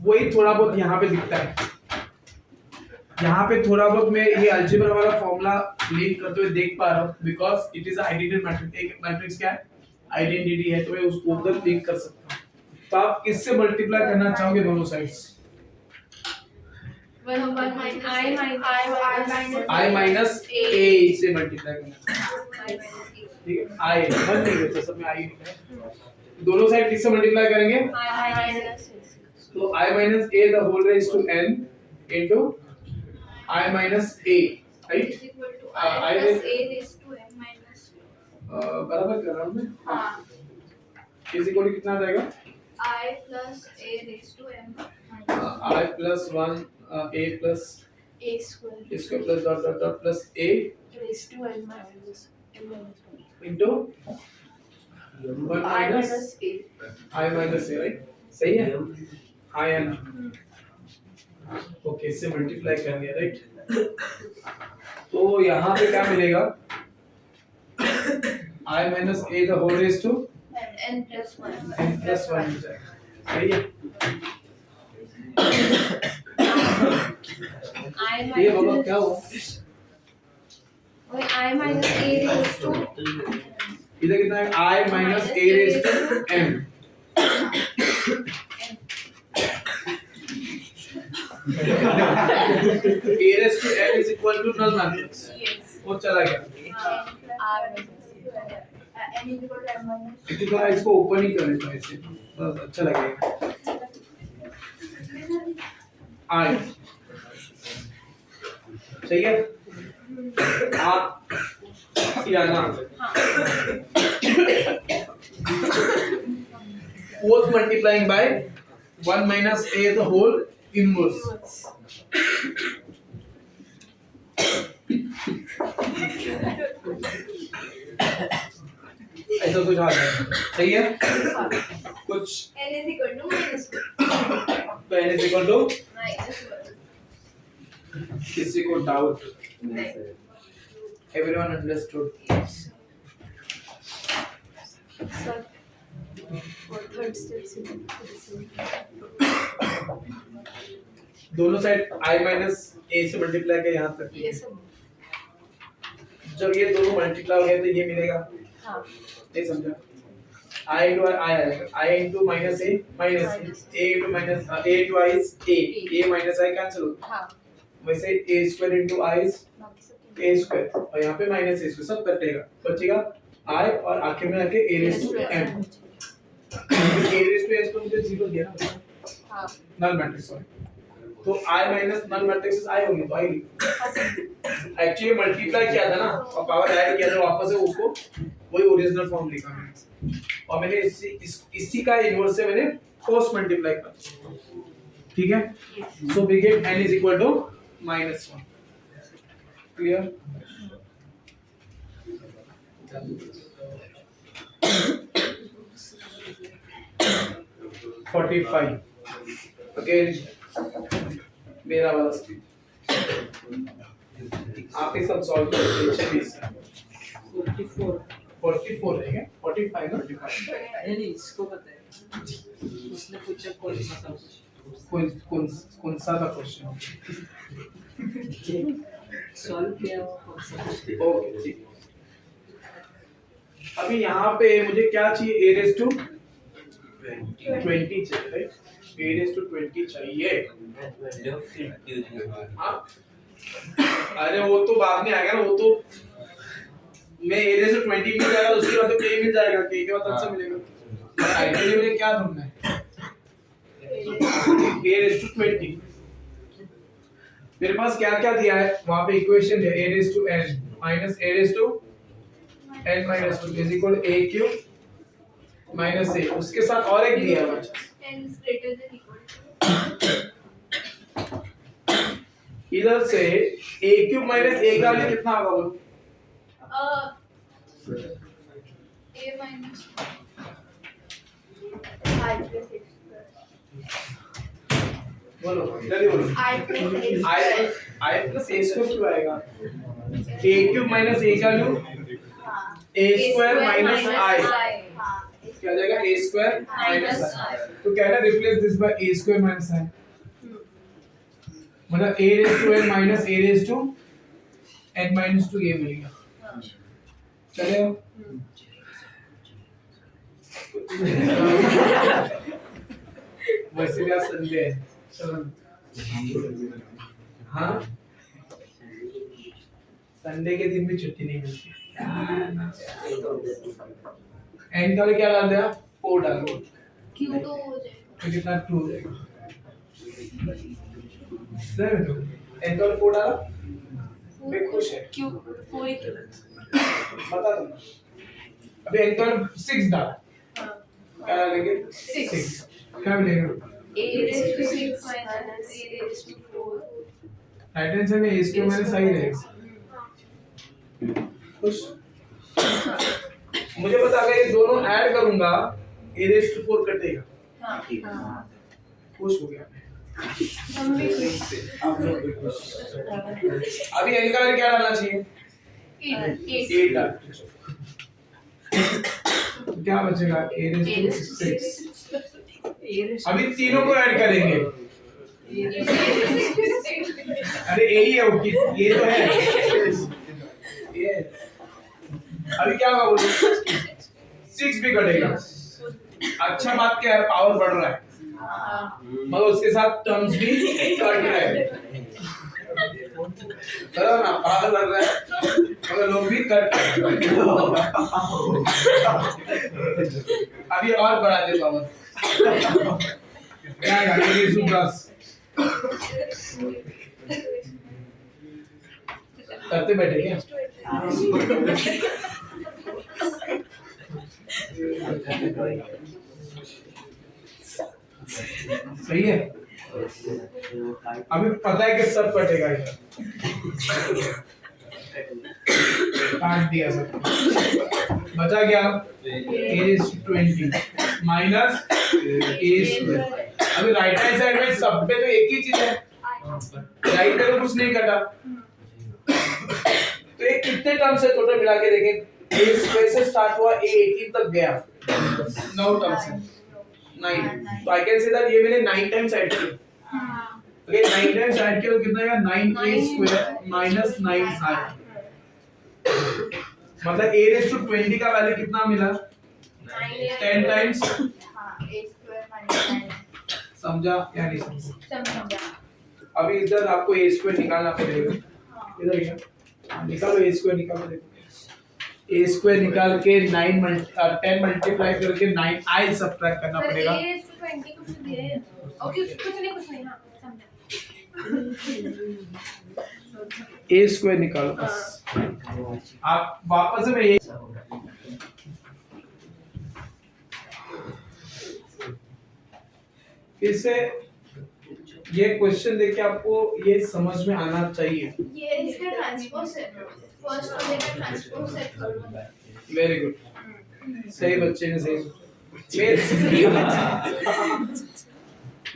वही थोड़ा बहुत यहाँ पे दिखता है, यहाँ पे थोड़ा बहुत मैं ये अलजेब्रा वाला फॉर्मूला लिंक करते हुए देख पा रहा हूँ, because it is identity matrix. एक मैट्रिक्स क्या है, आइडेंटिटी है, तो मैं उसको उधर लिंक कर सकता हूँ। तो आप किससे मल्टीप्लाई करना चाहोगे दोनों साइड्स? I minus a से मल्टीप्लाई करना, ठीक है। I वन नहीं होता, सब में I लिखा है। दोनों साइड किससे मल्टीप्लाई करेंगे? तो I minus a the whole raised to n into I minus a, right? I raised to n minus बराबर कर रहा हूँ मैं। हाँ। इस इक्वल कितना आ जाएगा? I plus a raised to m I plus 1 a plus a square plus dot dot dot plus a raised to n minus into 1 minus a I minus a, right? सही है? I n ओके, इससे multiply करेंगे, right? तो यहाँ पे क्या मिलेगा? I minus a the whole raised to n plus 1 n plus 1 मिल जाएगा, सही है? ये बाबा क्या हुआ? I minus a raised to इधर कितना है? I minus a raised to m। a raised to m is equal to null matrix। वो चला गया। n is equal to m minus इसी तरह इसको ओपन ही करें तो ऐसे बस अच्छा लगेगा। I सही है? आप या ना both multiplying by 1 minus a the whole inverse। ऐसा कुछ आ जाए, सही है? कुछ n is equal to minus 1 तो n is equal to minus 1 किसी को doubt? Everyone understood? sir for third steps in दोनों साइड I minus a से मल्टीप्लाई किया यहाँ तक। ये सब जब ये दोनों मल्टीप्लाई हो गए तो ये मिलेगा। हाँ नहीं समझा? I into I आएगा I into minus a into minus a into I is a minus I cancel होगा हाँ वैसे a square into I is बाकी सब क्या a square और यहाँ पे minus a square सब कटेगा बचेगा I और आखिर में आके a raised to m a raised to m तो मुझे 0 दिया ना हाँ null matrix सॉरी तो I minus null matrix is I होगी तो I एक्चुअली मल्टीप्लाई किया था ना और पावर ऐड किया था वापस से उसको वही ओरिजिनल फॉर्म लिखा मैंने और मैंने इसी का इनवर्स से मैंने क्रॉस मल्टीप्लाई किया ठीक है so we get n is equal to -1 clear okay मेरा वाला स्पीड आप ये सब सॉल्व करेंगे 44 है क्या 45 ना 45 नहीं इसको पता है उसने पूछा कौन सा था कौन सा था क्वेश्चन सॉल्व किया वो कौन सा ओके ठीक अभी यहाँ पे मुझे क्या चाहिए a raised to 20 चाहिए राइट a raised to 20 चाहिए हाँ अरे वो तो बाद में आएगा ना वो तो मैं a raised to 20 मिल जाएगा उसके बाद तो k मिल जाएगा k के बाद अच्छा मिलेगा आइडियली मुझे क्या ढूंढना है a raised to 20 मेरे पास क्या क्या दिया है वहां पे इक्वेशन है a raised to n minus a raised to n minus 2 is equal to a cube minus a उसके साथ और एक दिया है n is greater than equal to इधर से a cube minus a का वैल्यू कितना होगा बोलो a minus I plus x बोलो जल्दी बोलो I plus x I plus a square क्यों आएगा a cube minus a का value a square minus I क्या आ जाएगा a square minus I तो क्या है replace this by a square minus I मतलब a raised to n minus a raised to n minus 2a मिलेगा चलेगा वैसे भी आज संडे है चलो हाँ संडे के दिन भी छुट्टी नहीं मिलती n का क्या डाल दिया 4 डाल दो q तो हो जाएगा तो कितना 2 हो जाएगा सर n का 4 डाला मैं खुश है क्यों 4 एक बता दो अभी n का 6 डाला क्या डालेंगे 6 क्या मिलेगा a raised to 6 minus a raised to 4 right hand side में a स्क्वायर माइनस i रहेगा खुश मुझे बता अगर ये दोनों ऐड करूंगा a raised to 4 कटेगा हां खुश हो गया हम भी अभी n का क्या डालना चाहिए 8 डाल तो क्या बचेगा a raised to 6 अभी तीनों को ऐड करेंगे अरे यही है वो ये तो है ये अभी क्या होगा बोलो 6 भी कटेगा अच्छा बात क्या है पावर बढ़ रहा है मगर उसके साथ टर्म्स भी कट रहे हैं चलो ना पावर बढ़ रहा है मगर लोग भी कट अभी और बढ़ा दे पावर क्या है ये सुप्लस करते बैठे क्या सही है अभी पता है कि सब कटेगा इधर काट दिया सब बचा क्या a 20 माइनस a स्क्वायर अभी राइट हैंड साइड में सब पे तो एक ही चीज है राइट पे तो कुछ नहीं कटा तो ये कितने टर्म्स है टोटल मिला के देखें a स्क्वायर से स्टार्ट हुआ a 18 तक गया 9 टर्म्स है 9 तो आई कैन से दैट ये मैंने 9 टाइम्स ऐड किया ओके 9 टाइम्स ऐड किया तो कितना आएगा 9a स्क्वायर माइनस 9i मतलब a रेज़ टू 20 का वैल्यू कितना मिला 10 टाइम्स हाँ a square minus 9 समझा या नहीं समझा? समझा। अभी इधर आपको a स्क्वायर निकालना पड़ेगा। इधर क्या निकालो a स्क्वायर निकालो, देखो a स्क्वायर निकाल के 10 मल्टीप्लाई करके 9i सब्ट्रैक्ट करना सर पड़ेगा। ये इसको 20 कुछ दिए हैं। ओके कुछ नहीं हाँ समझा। a स्क्वायर निकालो बस। आप वापस से मैं ये फिर से ये क्वेश्चन देख के आपको ये समझ में आना चाहिए। ये इसका ट्रांसपोज है, फर्स्ट वाले का ट्रांसपोज है। वेरी गुड, सही बच्चे ने सही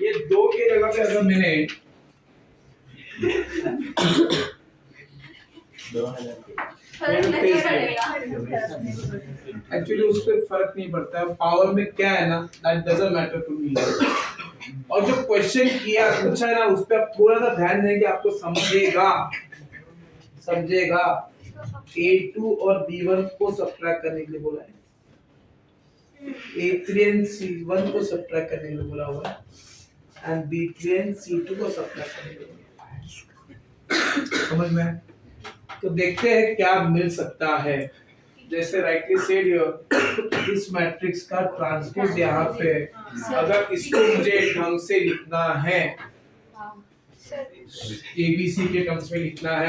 ये दो के जगह पे अगर मैंने फर्क नहीं पड़ेगा। एक्चुअली उस पर फर्क नहीं पड़ता है, पावर में क्या है ना, that doesn't matter to me. और जो क्वेश्चन किया पूछा है ना, उस पे आप थोड़ा सा ध्यान देंगे, आपको समझेगा A2 और B1 को सब्ट्रैक्ट करने के लिए बोला है, A3 एंड C1 को सब्ट्रैक्ट करने के लिए बोला हुआ है, एंड B3 एंड C2 को सब्ट्रैक्ट करने के लिए बोला है। समझ में? तो देखते हैं क्या मिल सकता है। जैसे राइटली सेड हियर, इस मैट्रिक्स का ट्रांसपोज यहाँ पे, अगर इसको मुझे ढंग से लिखना है, ABC के टर्म्स में लिखना है,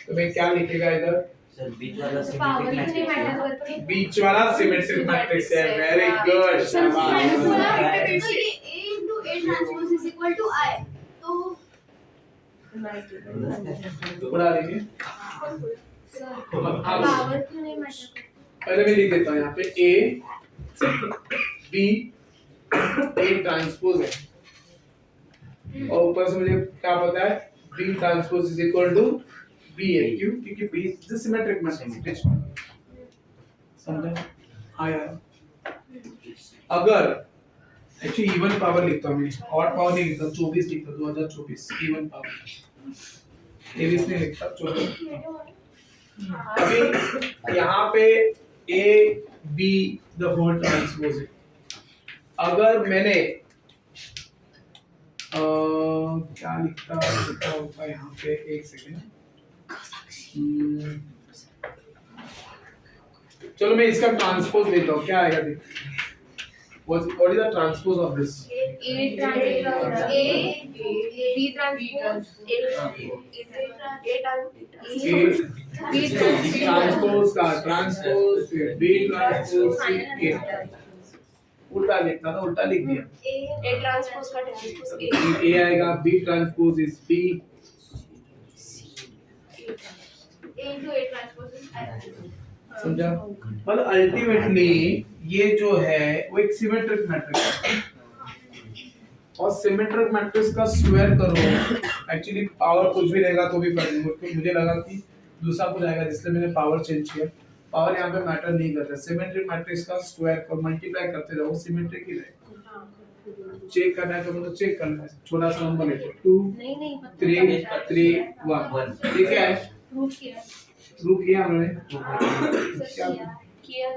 तो मैं क्या लिखेगा इधर? सर बीच वाला पावर सिमेट्रिक नहीं मैटर मैट्रिक्स करती। बीच वाला सिमेट्रिक मैट्रिक्स है। वेरी गुड, शाबाश। तो ये a into a transpose is equal to I, तो उड़ा लेंगे। पावर क्यों नहीं मैटर करती? पहले मैं लिख देता हूँ यहाँ पे A B A ट्रांसपोज है, और ऊपर से मुझे क्या पता है, B transpose is equal to B है। क्यों? क्योंकि B इज सिमेट्रिक मैट्रिक्स। समझा? हाँ यार, अगर एक्चुअली इवन पावर लिखता हूँ मैं, ऑड पावर नहीं लिखता, 24 लिखता, 2024 इवन पावर, 23 नहीं लिखता, 24। अभी यहाँ पे A B the whole transpose है। अगर मैंने क्या लिखता होगा यहाँ पे, एक सेकेंड, चलो मैं इसका ट्रांसपोज लेता हूँ, क्या आएगा देखो। What is the transpose of this? A transpose A B transpose transpose का ट्रांसपोज B ट्रांसपोज A, उल्टा लिखना था, उल्टा लिख दिया। A transpose का transpose A आएगा, B transpose is B, a into a transpose is I। समझा? मतलब अल्टीमेटली ये जो है वो एक सिमेट्रिक मैट्रिक्स है, और सिमेट्रिक मैट्रिक्स का स्क्वायर करो, एक्चुअली पावर कुछ भी रहेगा तो भी फर्क नहीं। मुझे लगा कि दूसरा कुछ आएगा, इसलिए मैंने पावर चेंज किया। पावर यहाँ पे मैटर नहीं करता, सिमेट्रिक मैट्रिक्स का स्क्वायर और मल्टीप्लाई करते रहो, सिमेट्रिक ही रहेगा। चेक करना है तो मतलब चेक करना है, छोटा सा नंबर लेते 2 नहीं 3 3 1, ठीक है? प्रूव किया प्रूव किया हमने, किया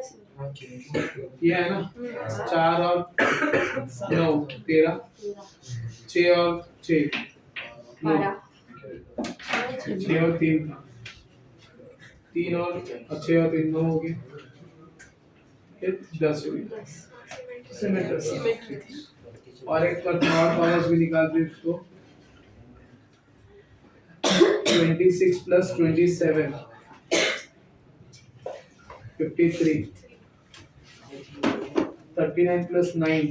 ये है ना, 4 और 9 13, 6 और 6 9, 6 और 3 3 और 6 और 3 9 हो गए, फिर 10 हो गए। सिमेट्रिक। और एक पर और पावर्स भी निकाल दे इसको, 26 plus 27 53, 39 plus 9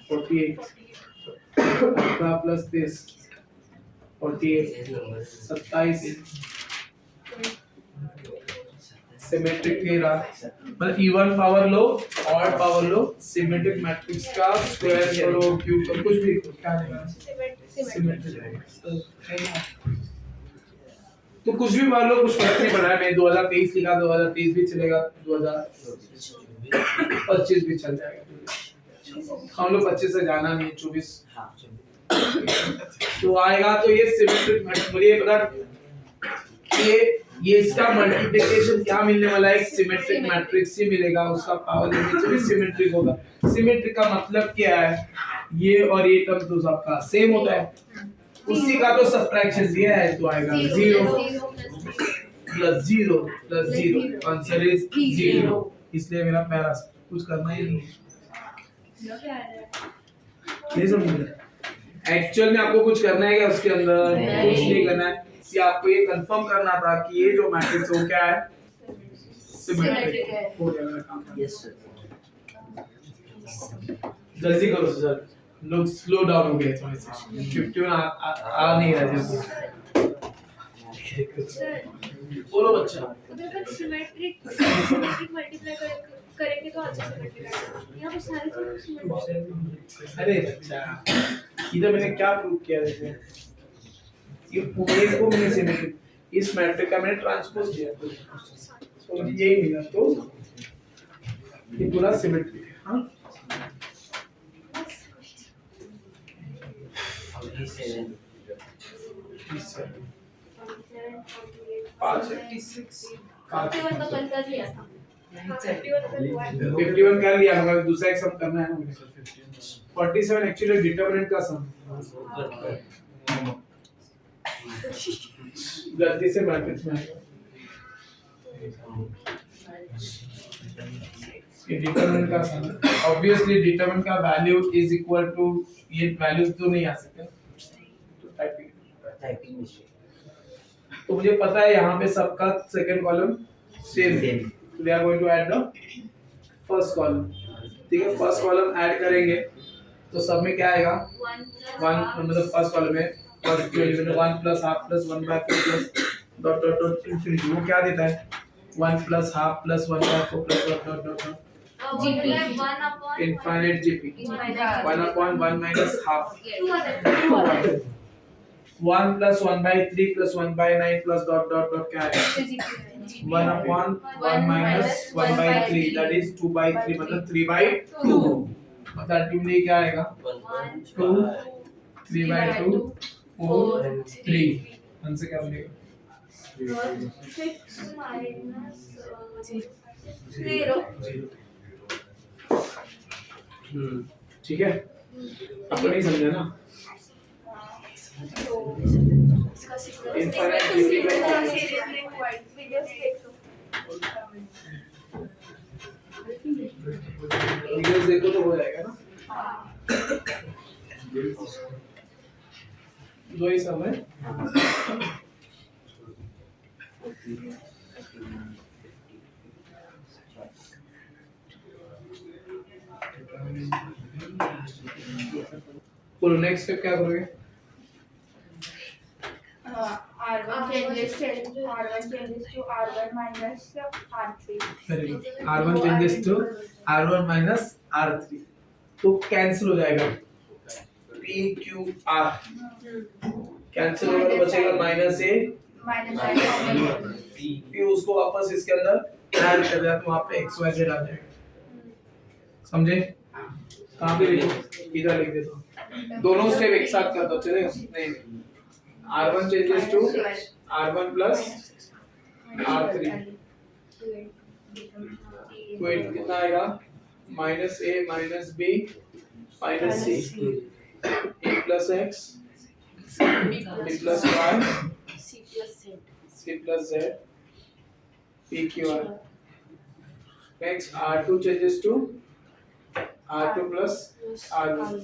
48, 18 plus this 48, 27 symmetric के रहा, मतलब इवन पावर लो, ऑड पावर लो, सिमेट्रिक मैट्रिक्स का स्क्वायर करो, क्यूब करो, कुछ भी क्या देगा, सिमेट्रिक। तो कुछ भी मान लो, कुछ फर्क नहीं पड़ रहा है। मैं 2023 लिखा, 2023 भी चलेगा, 2025 भी चल जाएगा। हम लोग 25 से जाना नहीं, 24 तो आएगा। तो ये सिमेट्रिक मैट्रिक्स, मुझे ये पता, ये ये इसका मल्टीप्लिकेशन क्या मिलने वाला है, एक सिमेट्रिक मैट्रिक्स ही मिलेगा, उसका पावर यूनिट भी सिमेट्रिक होगा। सिमेट्रिक का मतलब क्या है, ये और ये टर्म तो सबका सेम होता है, उसी का तो सब्ट्रैक्शन दिया है तो आएगा 0 प्लस 0 प्लस 0, आंसर इज 0। इसलिए मेरा पहला कुछ करना ही नहीं है, ये समझ। एक्चुअल में आपको कुछ करना है क्या उसके अंदर, कुछ नहीं करना है, आपको ये कंफर्म करना था कि ये जो मैट्रिक्स है वो क्या है, सिमेट्रिक है। हो गया मेरा काम। Yes sir. जल्दी करो सर, लोग स्लो डाउन हो गए थोड़े से, 51 आ नहीं रहा जल्दी। बोलो बच्चा। उधर पर सिमेट्रिक मल्टीप्लाई करेंगे तो अच्छा सिमेट्रिक आएगा, यहाँ पे सारे चीजें सिमेट्रिक। अरे बच्चा, इधर मैंने क्या प्रूव किया, देखो ये पूरे को मैंने सिमेट्रिक, इस मैट्रिक्स का मैंने ट्रांसपोज किया तो मुझे यही मिला, तो ये पूरा सिमेट्रिक है। हाँ 47 5 है, 51 तो कल का दिया था। 51 कर लिया, मगर दूसरा एक सम करना है ना मुझे। 47 एक्चुअली डिटरमिनेंट का सम, गलती से मैट्रिक्स में ये डिटरमिनेंट का सम, ऑब्वियसली डिटरमिनेंट का वैल्यू इज इक्वल टू, ये वैल्यूज तो नहीं आ सकते तो टाइपिंग मिस्टेक। तो मुझे पता है यहाँ पे सबका सेकंड कॉलम सेम है, तो we are going to add the first column. ठीक है, फर्स्ट कॉलम ऐड करेंगे तो सब में क्या आएगा, 1 मतलब फर्स्ट कॉलम में first element 1 plus half plus 1 by 4 plus dot dot dot infinity, वो क्या देता है 1 plus half plus 1 by 4 plus dot dot dot GP infinite GP 1 upon 1 minus half 1 plus 1 by 3 plus 1 by 9 plus dot dot dot क्या है 1 upon 1 minus 1 by 3 that is 2 by 3 मतलब 3 by 2, मतलब ultimately क्या आएगा 2 3 by 2 4 3, आंसर क्या बनेगा 6 minus 0। ठीक है, आपको नहीं समझा ना, इनफाइनाइट जीपी का वीडियोस देखो तो हो जाएगा ना, दो ही सब है। बोलो नेक्स्ट स्टेप क्या करोगे, R1 changes to R1 minus R3. R1 changes to R1 minus R3, तो कैंसिल हो जाएगा P Q R, कैंसिल होगा तो बचेगा माइनस A Minus फिर उसको वापस इसके अंदर ऐड कर दिया तो वहाँ पे x y z आ जाएगा, समझे। कहाँ पे लिखो, इधर लिख देता हूँ, दोनों स्टेप एक साथ कर दो चलेगा, नहीं R1 changes to R1 plus R3, तो कितना आएगा minus A minus B minus C, A plus X B plus Y C plus Z P Q R। Next R2 changes to R2 plus R1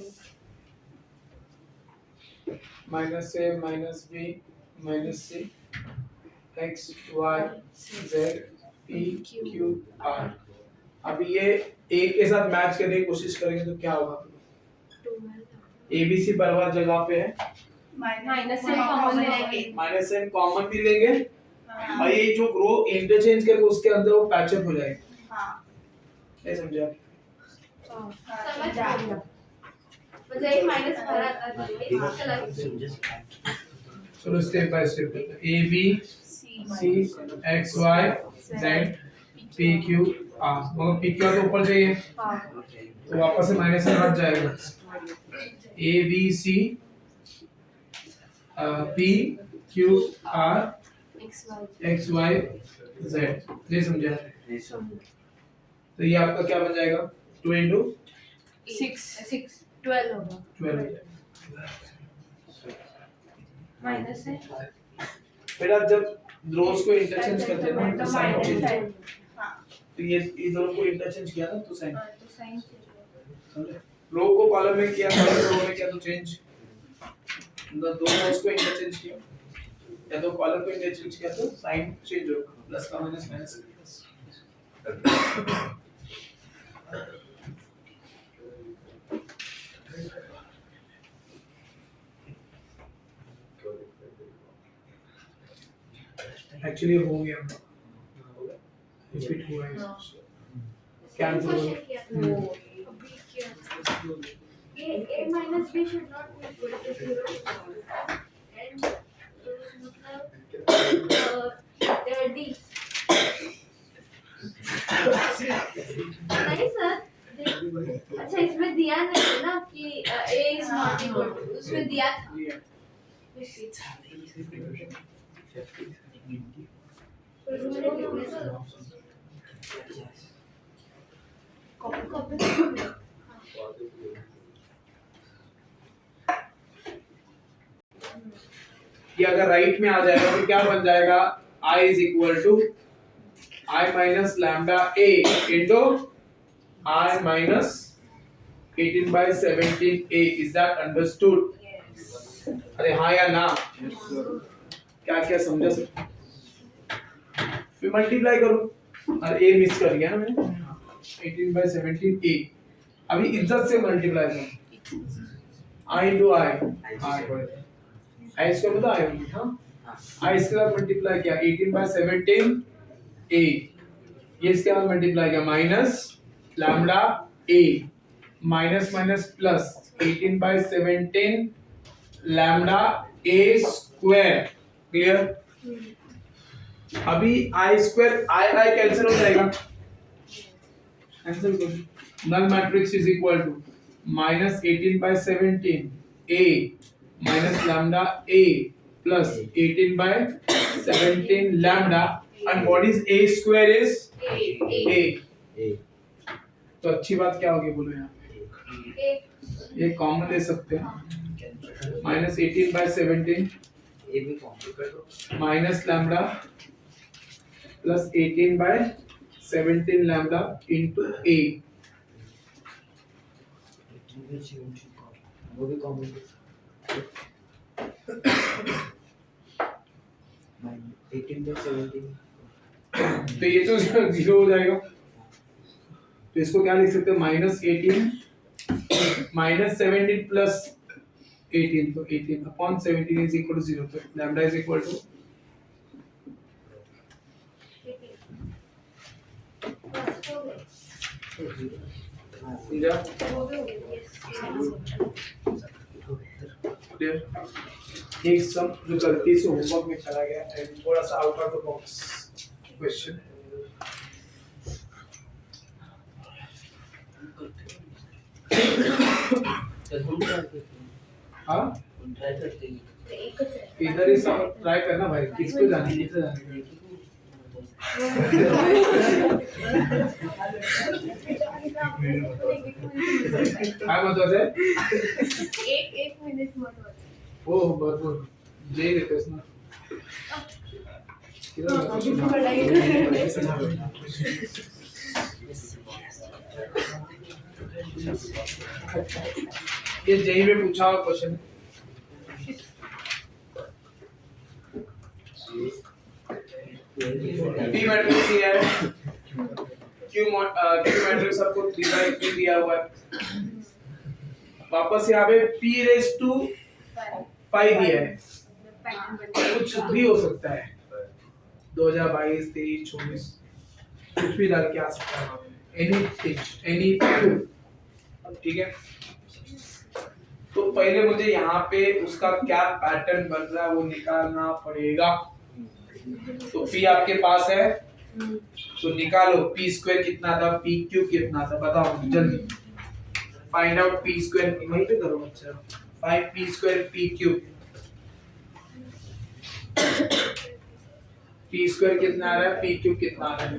minus A minus B minus C X Y Z P Q R। अब ये एक के साथ match करने की कोशिश करेंगे तो क्या होगा, ABC बराबर जगह पे है, माइनस n कॉमन भी लेंगे और ये जो रो इंटरचेंज करके उसके अंदर वो पैचअप हो जाएगा। ये समझा, समझ गया, मतलब एक माइनस भरा था चला। चलो स्टेप बाय स्टेप करते हैं, A B C X Y Z P Q R, मगर P Q R तो ऊपर चाहिए तो वापस से माइनस में हट जाएगा, A B C P Q R X Y Z. नहीं समझा? नहीं समझ तो ये आपका क्या बन जाएगा? 2 into 12 होगा 12। माइनस है फिर आप जब रोज को इंटरचेंज करते हैं ना तो साइन माइनस चेंज। साइन। हाँ तो ये दोनों को इंटरचेंज किया ना तो साइन। तो साइन समझे? रो को कॉलम में किया, कॉलम को रो में किया तो चेंज। दो रोज को इंटरचेंज किया या तो कॉलम को इंटरचेंज किया तो साइन चेंज होगा, प्लस का माइनस माइनस का प्लस। एक्चुअली हो गया, रिपीट हुआ है। कैंसिल हो क्वेश्चन किया था अभी किया ये a minus b should not be equal to 0 and मतलब d नहीं सर अच्छा इसमें दिया नहीं है ना कि a is not equal to, उसमें दिया था कॉपी कॉपी कि अगर राइट में आ जाएगा तो क्या बन जाएगा? I is equal to I minus lambda A into I minus 18 by 17A. Is that understood? अरे हाँ या ना? क्या क्या समझा सर? फिर मल्टीप्लाई करो और A मिस कर गया ना मैंने। 18 by 17A। अभी इज्जत से मल्टीप्लाई करो। I into I इसका मतलब I होगी, हाँ? I इसके साथ मल्टीप्लाई किया 18 by 17A, ये इसके साथ मल्टीप्लाई किया minus lambda A, minus minus plus 18 by 17 lambda A square. Clear? अभी I स्क्वायर I कैंसिल हो जाएगा, कैंसिल करो। Null matrix is equal to minus 18 by 17 A minus lambda A plus 18 by 17 lambda, and what is A square is A. तो अच्छी बात क्या होगी बोलो यहाँ? ये कॉमन ले सकते हैं, माइनस 18 by 17 ये भी कॉम्प्लिकेट हो minus lambda plus 18 by 17 lambda into A। वो भी कॉम्प्लिकेट 18 by 17 तो ये तो जीरो हो जाएगा, तो इसको क्या लिख सकते हैं? माइनस 18 माइनस 17 प्लस 18, तो 18 अपॉन 17 इज इक्वल टू 0, तो लैम्डा इज इक्वल टू समझा? क्लियर? एक सम जो गलती से होमवर्क में चला गया है, थोड़ा सा out of the box question. हाँ ट्राई करते हैं इधर ही सब ट्राई करना भाई, किसको जाने किसे जाने काय महत्वाचं आहे? एक मिनिट महत्वाचं हो हो बरोबर जे देतेस ना ये जेई में पूछा हुआ क्वेश्चन। पी मैट्रिक्स ये है, क्यू मैट्रिक्स आपको 3/3 दिया हुआ है। वापस यहाँ पे p रेज़ टू 5 दिया है, कुछ भी हो सकता है 2022 23 24 कुछ भी डाल के आ सकता है, एनीथिंग एनी, ठीक है। तो पहले मुझे यहाँ पे उसका क्या पैटर्न बन रहा है वो निकालना पड़ेगा। तो p आपके पास है तो निकालो p स्क्वायर कितना था, p क्यूब कितना था, बताओ जल्दी। फाइंड आउट p स्क्वायर, वहीं पे करो बच्चा। 5p square p cube P square कितना आ रहा है, पी क्यूब कितना आ रहा है।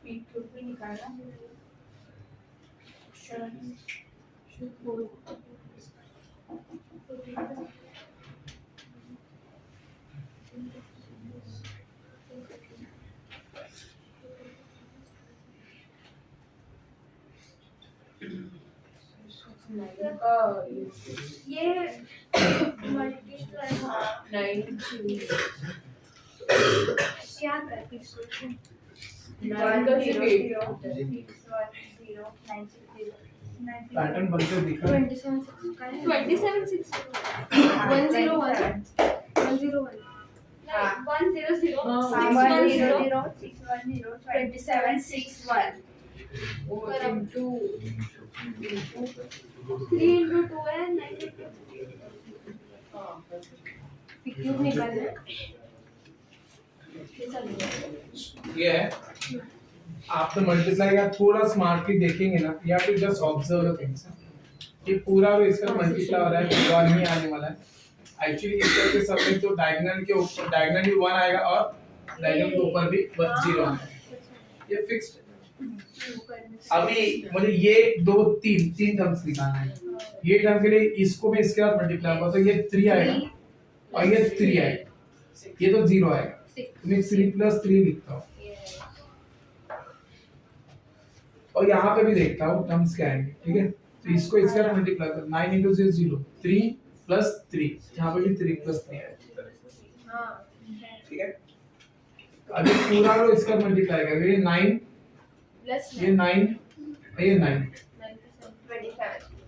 पी क्यूब भी निकालना। ये मल्टीप्लाई क्या करती इसको? पैटर्न बनते दिख रहा है। 27 का है। 27 101 101 2761 क्यूब निकालना है। ये है, आप तो मल्टीप्लाई का थोड़ा स्मार्टली देखेंगे ना, या फिर जस्ट ऑब्जर्व द थिंग्स। ये पूरा भी इसका मल्टीप्लाई हो रहा है, वन ही आने वाला है। एक्चुअली इस तरह के सब में तो डायगोनल के ऊपर डायगोनल भी 1 आएगा और डायगोनल के ऊपर भी 0 आएगा। ये फिक्स्ड है। अभी मुझे ये 2 3 टर्म्स निकालना है। ये टर्म के लिए इसको भी इसके साथ मल्टीप्लाई होगा, तो ये 3 आएगा और ये 3 आएगा, ये तो 0 आएगा। मैं 3 + 3 लिखता हूँ और यहाँ पे भी देखता हूँ टर्म्स क्या आएंगे, ठीक है। तो इसको इसके साथ मल्टीप्लाई कर, 9 × 0 0, 3 + 3, यहाँ पे भी 3 + 3 आएगा, ठीक है। अभी पूरा लो इसका मल्टीप्लाई करेंगे, ये 9 ये 9 ये 9,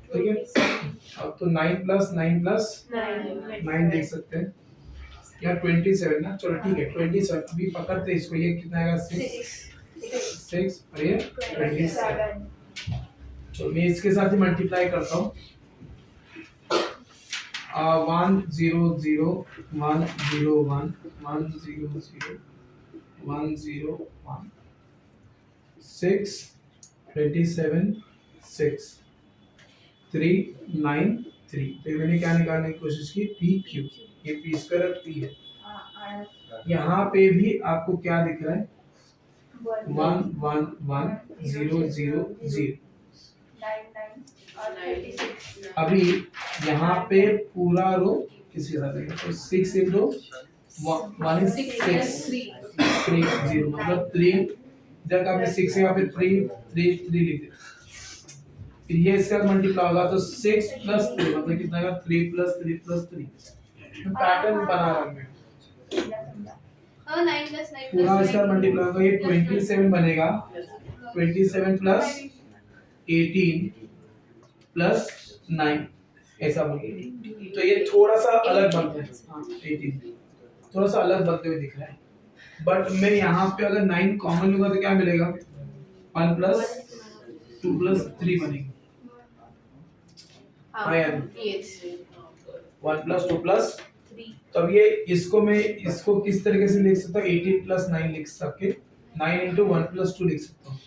ठीक है। अब तो 9 + 9 + 9 देख सकते हैं, या 27 ना, चलो ठीक है 27। अभी पकड़ते इसको, ये कितना आएगा 6 और ये 27। चलो मैं इसके साथ ही मल्टीप्लाई करता हूँ। 1 0 0 1 0 1 1 0 0 1 0 1 6 27 6 3 9 3। तो मैंने क्या निकालने की कोशिश की, पी क्यू। ये पी स्क्वायर पी है। यहाँ पे भी आपको क्या दिख रहा है, 1 1 1 0 0 0। अभी यहाँ पे पूरा रो किसके साथ है, तो 6 × 1 is 6 3 0, मतलब 3 जब आपने 6 है, यहाँ पे 3 3 3 लिख दिया। फिर ये इसका मल्टीप्लाई होगा तो 6 + 3, मतलब कितना आएगा, 3 + 3 + 3। पैटर्न बना रहा हूं मैं। 9 + 9 पूरा इसका मल्टीप्लाई होगा, ये 27 बनेगा, 27 + 18 + 9 ऐसा बनेगा। तो ये थोड़ा सा अलग बनता है, हाँ 18 थोड़ा सा अलग बनते हुए दिख रहा है। बट मैं यहाँ पे अगर 9 कॉमन लूंगा तो क्या मिलेगा, 1 + 2 + 3 बनेगा। हाँ 1 + 2 + 3। तो अब ये इसको मैं इसको किस तरीके से लिख सकता हूँ, 18 + 9 लिख सकते, 9 × 1 + 2 लिख सकता हूँ।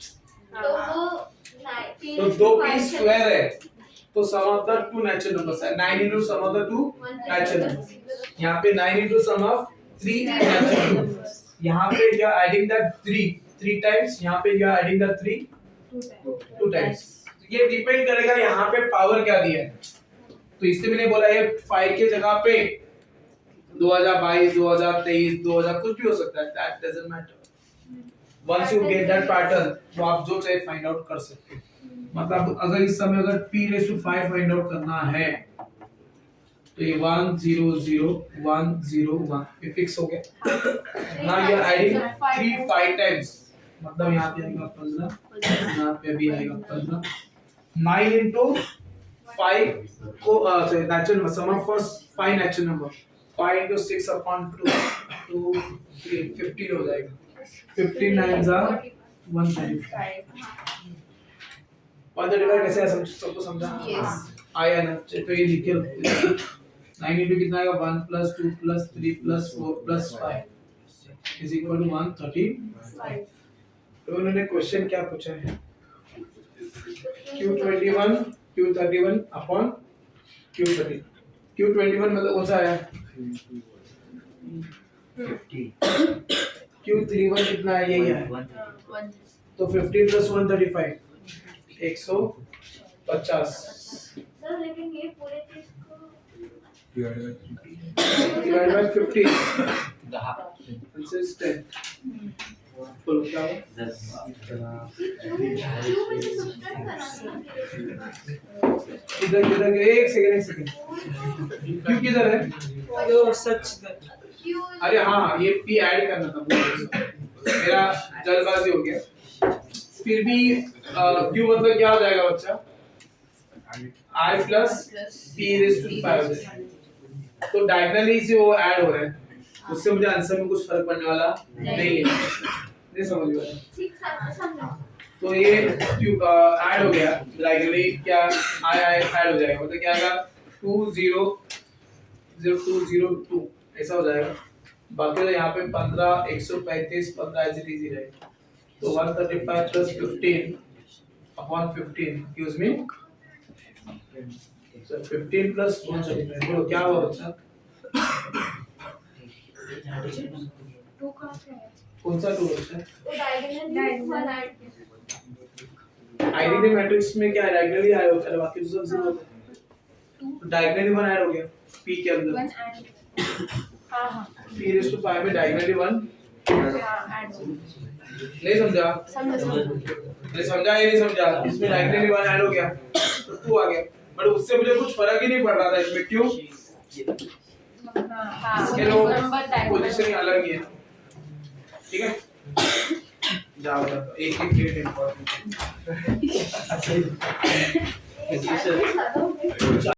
तो 2 पी स्क्वायर है, तो सम ऑफ द 2 नेचुरल नंबर्स है, 9 × सम ऑफ द 2 नेचुरल नंबर्स। यहाँ पे 9 × सम ऑफ 3 नेचुरल नंबर्स। यहाँ पे you are adding the 3 times, यहाँ पे you are adding the 3 2 times. ये डिपेंड करेगा यहाँ पे पावर क्या दिया है। तो तो इससे मैंने बोला ये 5 के जगह पे 2022 2023 2000 कुछ भी हो सकता है, that doesn't matter. Once you get that pattern तो आप जो चाहे फाइंड आउट कर सकते हो। मतलब अगर इस समय अगर p/5 फाइंड आउट करना है तो ये 1 0 0 1 0 1 ये फिक्स हो गया। Now you are adding 3 5 times, मतलब यहाँ पे आएगा 15, यहाँ पे भी आएगा 15। 9 into 5 को natural sum of first 5 natural number 5 into 6 upon 2 2 3 15 हो जाएगा। 15 9s are 135। 135 कैसे है सबको समझा? Yes. आया ना, तो ये लिख के रखो। 9 into कितना आएगा 1 plus 2 plus 3 plus 4 plus 5 is equal to 135। तो उन्होंने क्वेश्चन क्या पूछा है? Q31 upon Q30। Q21 मतलब कौन सा है? 50 Q31 कितना है? यही है। तो 15 plus 135 150 सर लेकिन ये पूरे चीज को divided by 50 this is 10। बोलो क्या हुआ? 10 क्यों में से सब्सट्रैक्ट करना इधर एक सेकंड क्यों किधर है? जो सच क्यों अरे हाँ ये p ऐड करना था, मेरा जल्दबाजी हो गया। फिर भी q मतलब क्या हो जाएगा बच्चा? I plus p raised to 5। तो डायगोनली से वो ऐड हो रहे हैं, उससे मुझे आंसर में कुछ फर्क पड़ने वाला नहीं है। नहीं समझ में आया? ठीक समझा। तो ये ऐड हो गया डायगोनली, क्या आया ऐड हो जाएगा, मतलब क्या आएगा 2 0 0 2 0 2 ऐसा हो जाएगा। बाकी तो यहाँ पे 15 135 15 ऐसे इजी रहेगा। तो 135 plus 15 upon 15 gives me so 15 plus 135। बोलो क्या हुआ बच्चा? 2 कहाँ से है? कौन सा 2 बच्चा? वो डायगोनल आइडेंटिटी मैट्रिक्स में क्या डायगोनली आया होता है, बाकी तो सब जीरो होता है। डायगोनली 1 ऐड हो गया p के अंदर। 1 ऐड। हाँ p raised to 5 में डायगोनली 1 हाँ ऐड हो। नहीं समझा? समझा। नहीं समझा ये नहीं समझा, इसमें डायगोनली 1 ऐड हो गया तो 2 आ गया, बट उससे मुझे कुछ फर्क ही नहीं पड़ रहा था इसमें। क्यों? हाँ इसके लोग पोजीशन ही अलग ही है। ठीक है, जाओ बताओ एक एक डेट इंपॉर्टेंट खत्म